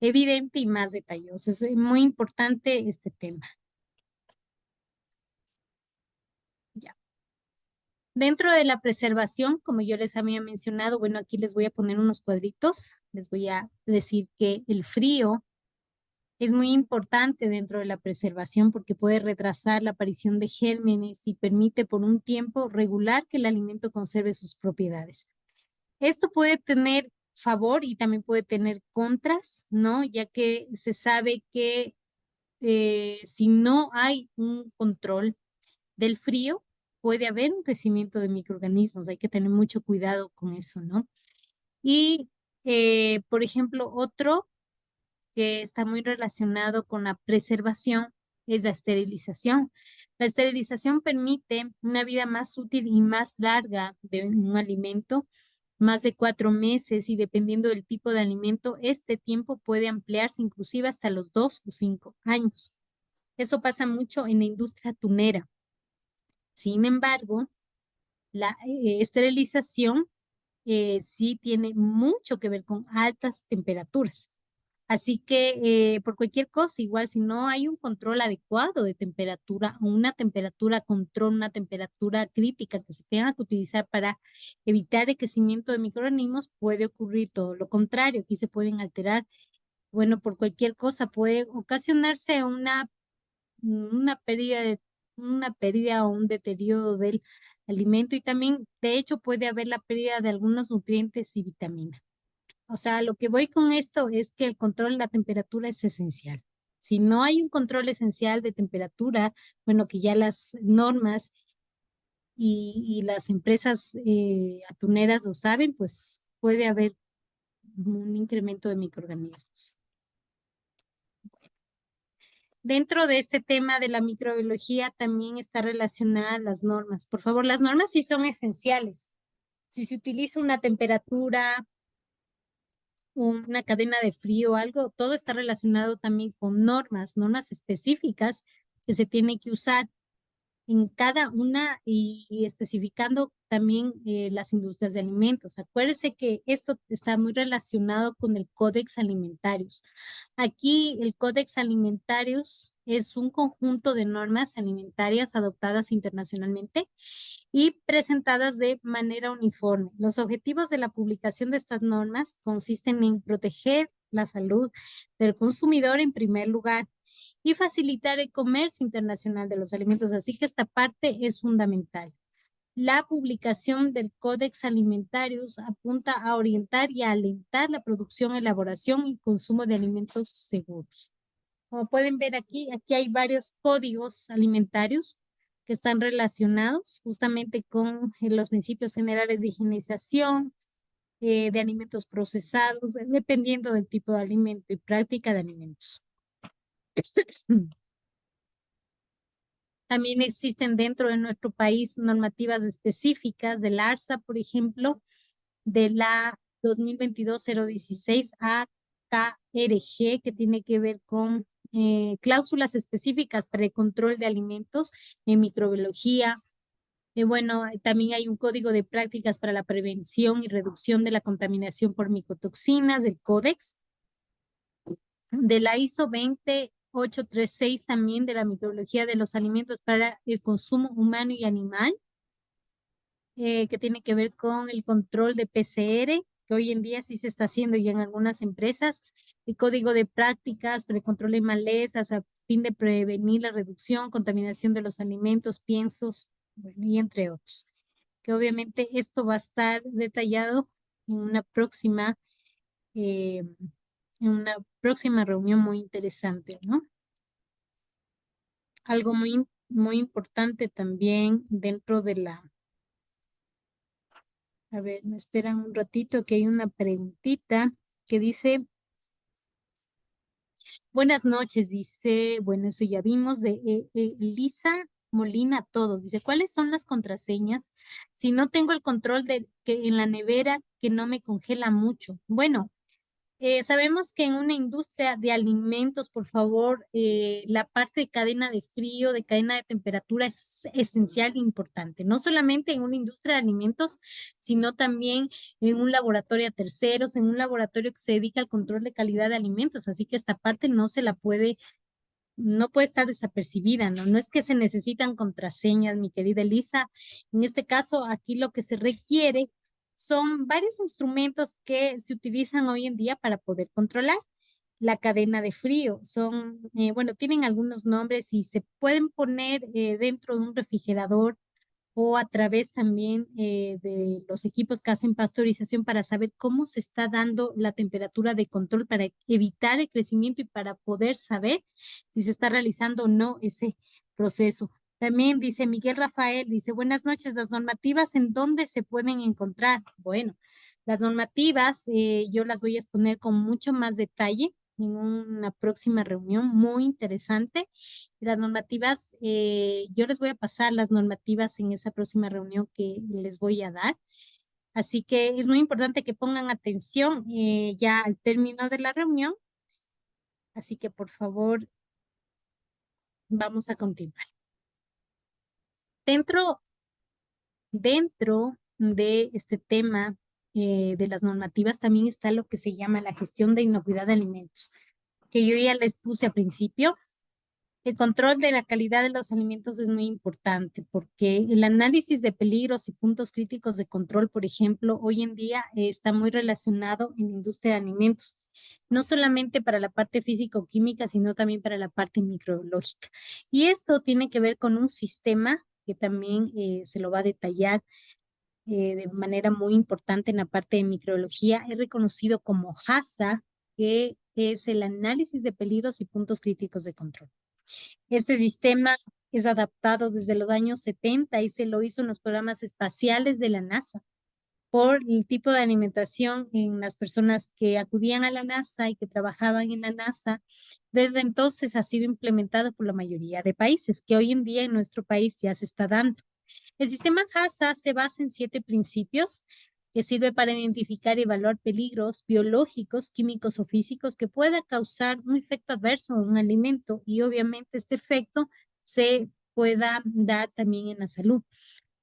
evidente y más detallosa. Es muy importante este tema. Ya. Dentro de la preservación, como yo les había mencionado, bueno, aquí les voy a poner unos cuadritos. Les voy a decir que el frío es muy importante dentro de la preservación porque puede retrasar la aparición de gérmenes y permite por un tiempo regular que el alimento conserve sus propiedades. Esto puede tener favor y también puede tener contras, ¿no? Ya que se sabe que si no hay un control del frío, puede haber un crecimiento de microorganismos. Hay que tener mucho cuidado con eso, ¿no? Y, por ejemplo, otro que está muy relacionado con la preservación es la esterilización. La esterilización permite una vida más útil y más larga de un alimento, más de 4 meses, y dependiendo del tipo de alimento, este tiempo puede ampliarse inclusive hasta los 2 o 5 años. Eso pasa mucho en la industria tunera. Sin embargo, la esterilización sí tiene mucho que ver con altas temperaturas. Así que por cualquier cosa, igual si no hay un control adecuado de temperatura o una temperatura control, una temperatura crítica que se tenga que utilizar para evitar el crecimiento de microorganismos, puede ocurrir todo lo contrario. Aquí se pueden alterar, bueno, por cualquier cosa puede ocasionarse una pérdida o un deterioro del alimento, y también, de hecho, puede haber la pérdida de algunos nutrientes y vitaminas. O sea, lo que voy con esto es que el control de la temperatura es esencial. Si no hay un control esencial de temperatura, bueno, que ya las normas y las empresas atuneras lo saben, pues puede haber un incremento de microorganismos. Dentro de este tema de la microbiología también está relacionada las normas. Por favor, las normas sí son esenciales. Si se utiliza una temperatura, una cadena de frío, algo, todo está relacionado también con normas específicas que se tienen que usar en cada una, y especificando también las industrias de alimentos. Acuérdese que esto está muy relacionado con el Codex Alimentarius. Aquí el Codex Alimentarius es un conjunto de normas alimentarias adoptadas internacionalmente y presentadas de manera uniforme. Los objetivos de la publicación de estas normas consisten en proteger la salud del consumidor en primer lugar y facilitar el comercio internacional de los alimentos. Así que esta parte es fundamental. La publicación del Codex Alimentarius apunta a orientar y a alentar la producción, elaboración y consumo de alimentos seguros. Como pueden ver aquí hay varios códigos alimentarios que están relacionados justamente con los principios generales de higienización, de alimentos procesados, dependiendo del tipo de alimento y práctica de alimentos. También existen dentro de nuestro país normativas específicas del ARSA, por ejemplo, de la 2022-016 AKRG, que tiene que ver con cláusulas específicas para el control de alimentos en microbiología. Bueno, también hay un código de prácticas para la prevención y reducción de la contaminación por micotoxinas, del Códex, de la ISO 20836 también, de la microbiología de los alimentos para el consumo humano y animal, que tiene que ver con el control de PCR, que hoy en día sí se está haciendo ya en algunas empresas, el código de prácticas para el control de malezas a fin de prevenir la reducción, contaminación de los alimentos, piensos, bueno, y entre otros. Que obviamente esto va a estar detallado eh, en una próxima reunión muy interesante, ¿no? Algo muy importante también dentro de a ver, me esperan un ratito que hay una preguntita que dice, buenas noches, dice, bueno, eso ya vimos, de Lisa Molina a todos. Dice, ¿cuáles son las contraseñas si no tengo el control de que en la nevera que no me congela mucho? Bueno, sabemos que en una industria de alimentos, por favor, la parte de cadena de frío, de cadena de temperatura es esencial e importante. No solamente en una industria de alimentos, sino también en un laboratorio a terceros, en un laboratorio que se dedica al control de calidad de alimentos. Así que esta parte no puede estar desapercibida, ¿no? No es que se necesitan contraseñas, mi querida Elisa. En este caso, aquí lo que se requiere son varios instrumentos que se utilizan hoy en día para poder controlar la cadena de frío. Bueno, tienen algunos nombres y se pueden poner dentro de un refrigerador o a través también de los equipos que hacen pasteurización para saber cómo se está dando la temperatura de control para evitar el crecimiento y para poder saber si se está realizando o no ese proceso. También dice Miguel Rafael, dice, buenas noches, las normativas, ¿en dónde se pueden encontrar? Bueno, las normativas yo las voy a exponer con mucho más detalle en una próxima reunión muy interesante. Las normativas, yo les voy a pasar las normativas en esa próxima reunión que les voy a dar. Así que es muy importante que pongan atención ya al término de la reunión. Así que por favor, vamos a continuar. Dentro de este tema de las normativas también está lo que se llama la gestión de inocuidad de alimentos, que yo ya les puse al principio. El control de la calidad de los alimentos es muy importante porque el análisis de peligros y puntos críticos de control, por ejemplo, hoy en día está muy relacionado en la industria de alimentos, no solamente para la parte físico-química, sino también para la parte microbiológica. Y esto tiene que ver con un sistema que también se lo va a detallar de manera muy importante en la parte de microbiología. Es reconocido como HACCP, que es el análisis de peligros y puntos críticos de control. Este sistema es adaptado desde los años 70 y se lo hizo en los programas espaciales de la NASA por el tipo de alimentación en las personas que acudían a la NASA y que trabajaban en la NASA. Desde entonces ha sido implementado por la mayoría de países, que hoy en día en nuestro país ya se está dando. El sistema HACCP se basa en 7 principios que sirve para identificar y evaluar peligros biológicos, químicos o físicos que pueda causar un efecto adverso a un alimento y obviamente este efecto se pueda dar también en la salud.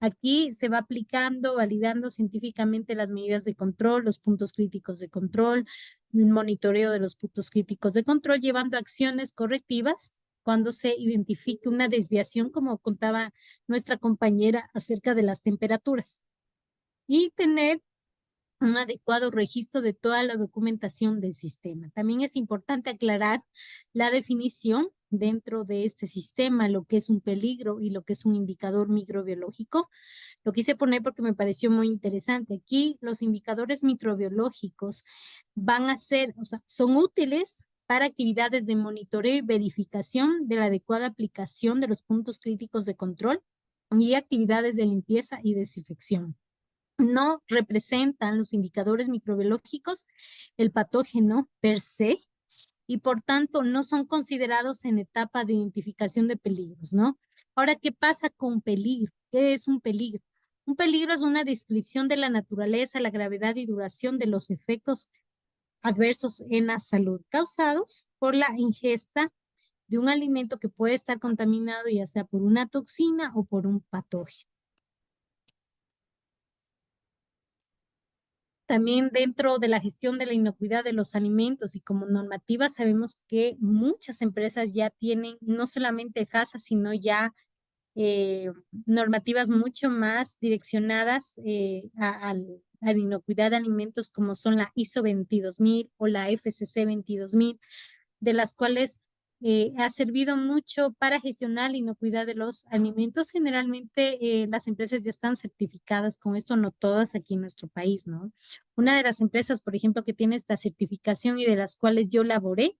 Aquí se va aplicando, validando científicamente las medidas de control, los puntos críticos de control, el monitoreo de los puntos críticos de control, llevando acciones correctivas cuando se identifique una desviación, como contaba nuestra compañera acerca de las temperaturas. Y tener un adecuado registro de toda la documentación del sistema. También es importante aclarar la definición dentro de este sistema, lo que es un peligro y lo que es un indicador microbiológico. Lo quise poner porque me pareció muy interesante. Aquí los indicadores microbiológicos van a ser, o sea, son útiles para actividades de monitoreo y verificación de la adecuada aplicación de los puntos críticos de control y actividades de limpieza y desinfección. No representan los indicadores microbiológicos el patógeno per se y por tanto no son considerados en etapa de identificación de peligros, ¿no? Ahora, ¿qué pasa con peligro? ¿Qué es un peligro? Un peligro es una descripción de la naturaleza, la gravedad y duración de los efectos adversos en la salud causados por la ingesta de un alimento que puede estar contaminado ya sea por una toxina o por un patógeno. También dentro de la gestión de la inocuidad de los alimentos y como normativa sabemos que muchas empresas ya tienen no solamente HACCP, sino ya normativas mucho más direccionadas a la inocuidad de alimentos como son la ISO 22000 o la FCC 22000, de las cuales ha servido mucho para gestionar la inocuidad de los alimentos. Generalmente las empresas ya están certificadas con esto, no todas aquí en nuestro país, ¿no? Una de las empresas, por ejemplo, que tiene esta certificación y de las cuales yo laboré,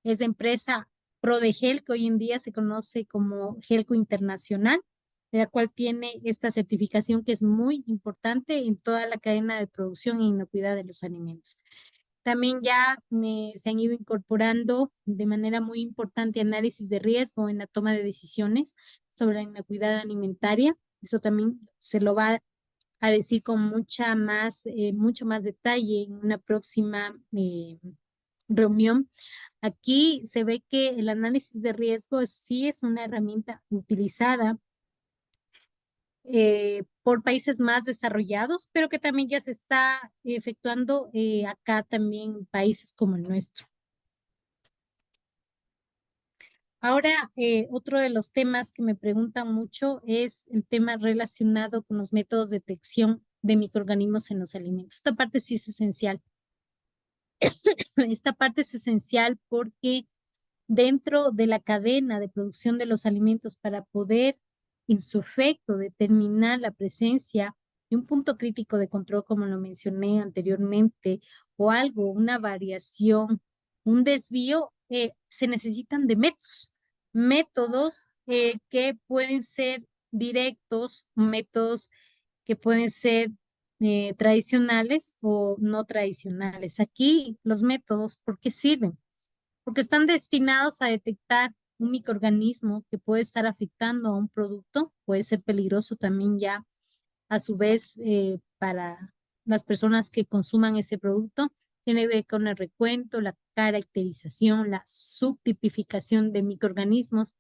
es la empresa ProDeGel, que hoy en día se conoce como Gelco Internacional, de la cual tiene esta certificación que es muy importante en toda la cadena de producción e inocuidad de los alimentos. También ya se han ido incorporando de manera muy importante análisis de riesgo en la toma de decisiones sobre la inocuidad alimentaria. Eso también se lo va a decir con mucho más detalle en una próxima reunión. Aquí se ve que el análisis de riesgo sí es una herramienta utilizada por países más desarrollados, pero que también ya se está efectuando acá también en países como el nuestro. Ahora, otro de los temas que me preguntan mucho es el tema relacionado con los métodos de detección de microorganismos en los alimentos. Esta parte sí es esencial. Esta parte es esencial porque dentro de la cadena de producción de los alimentos para poder en su efecto determinar la presencia de un punto crítico de control, como lo mencioné anteriormente, o algo, una variación, un desvío, se necesitan de métodos que pueden ser directos, métodos que pueden ser tradicionales o no tradicionales. Aquí los métodos, ¿por qué sirven? porque están destinados a detectar un microorganismo que puede estar afectando a un producto, puede ser peligroso también ya a su vez para las personas que consuman ese producto. Tiene que ver con el recuento, la caracterización, la subtipificación de microorganismos,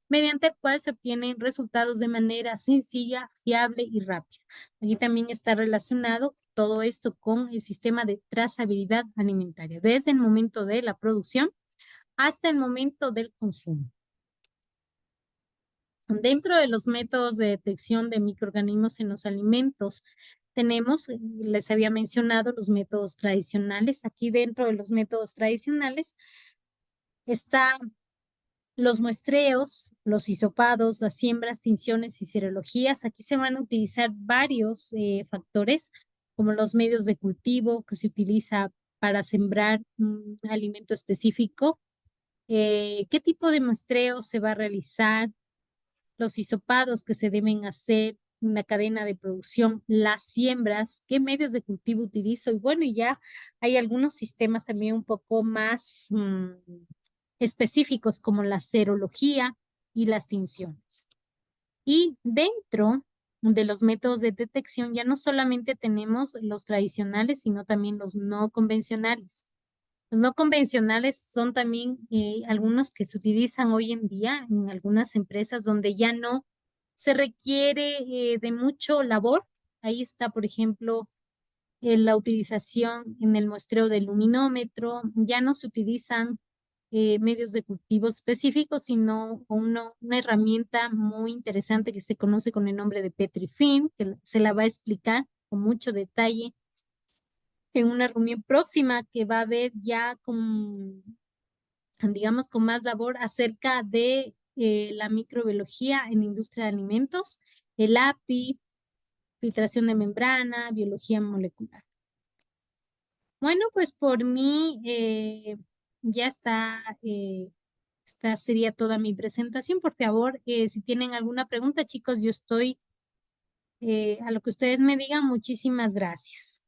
mediante el cual se obtienen resultados de manera sencilla, fiable y rápida. Aquí también está relacionado todo esto con el sistema de trazabilidad alimentaria, desde el momento de la producción hasta el momento del consumo. Dentro de los métodos de detección de microorganismos en los alimentos, tenemos, les había mencionado, los métodos tradicionales. Aquí dentro de los métodos tradicionales están los muestreos, los hisopados, las siembras, tinciones y serologías. Aquí se van a utilizar varios factores, como los medios de cultivo que se utiliza para sembrar un alimento específico, qué tipo de muestreo se va a realizar, los hisopados que se deben hacer, una cadena de producción, las siembras, qué medios de cultivo utilizo. Y bueno, ya hay algunos sistemas también un poco más específicos como la serología y las tinciones. Y dentro de los métodos de detección ya no solamente tenemos los tradicionales, sino también los no convencionales. Los no convencionales son también algunos que se utilizan hoy en día en algunas empresas donde ya no se requiere de mucho labor. Ahí está, por ejemplo, la utilización en el muestreo del luminómetro. Ya no se utilizan medios de cultivo específicos, sino una herramienta muy interesante que se conoce con el nombre de Petrifilm, que se la va a explicar con mucho detalle en una reunión próxima que va a haber ya con, digamos, con más labor acerca de la microbiología en la industria de alimentos, el API, filtración de membrana, biología molecular. Bueno, pues por mí ya está, esta sería toda mi presentación. Por favor, si tienen alguna pregunta, chicos, yo estoy a lo que ustedes me digan. Muchísimas gracias.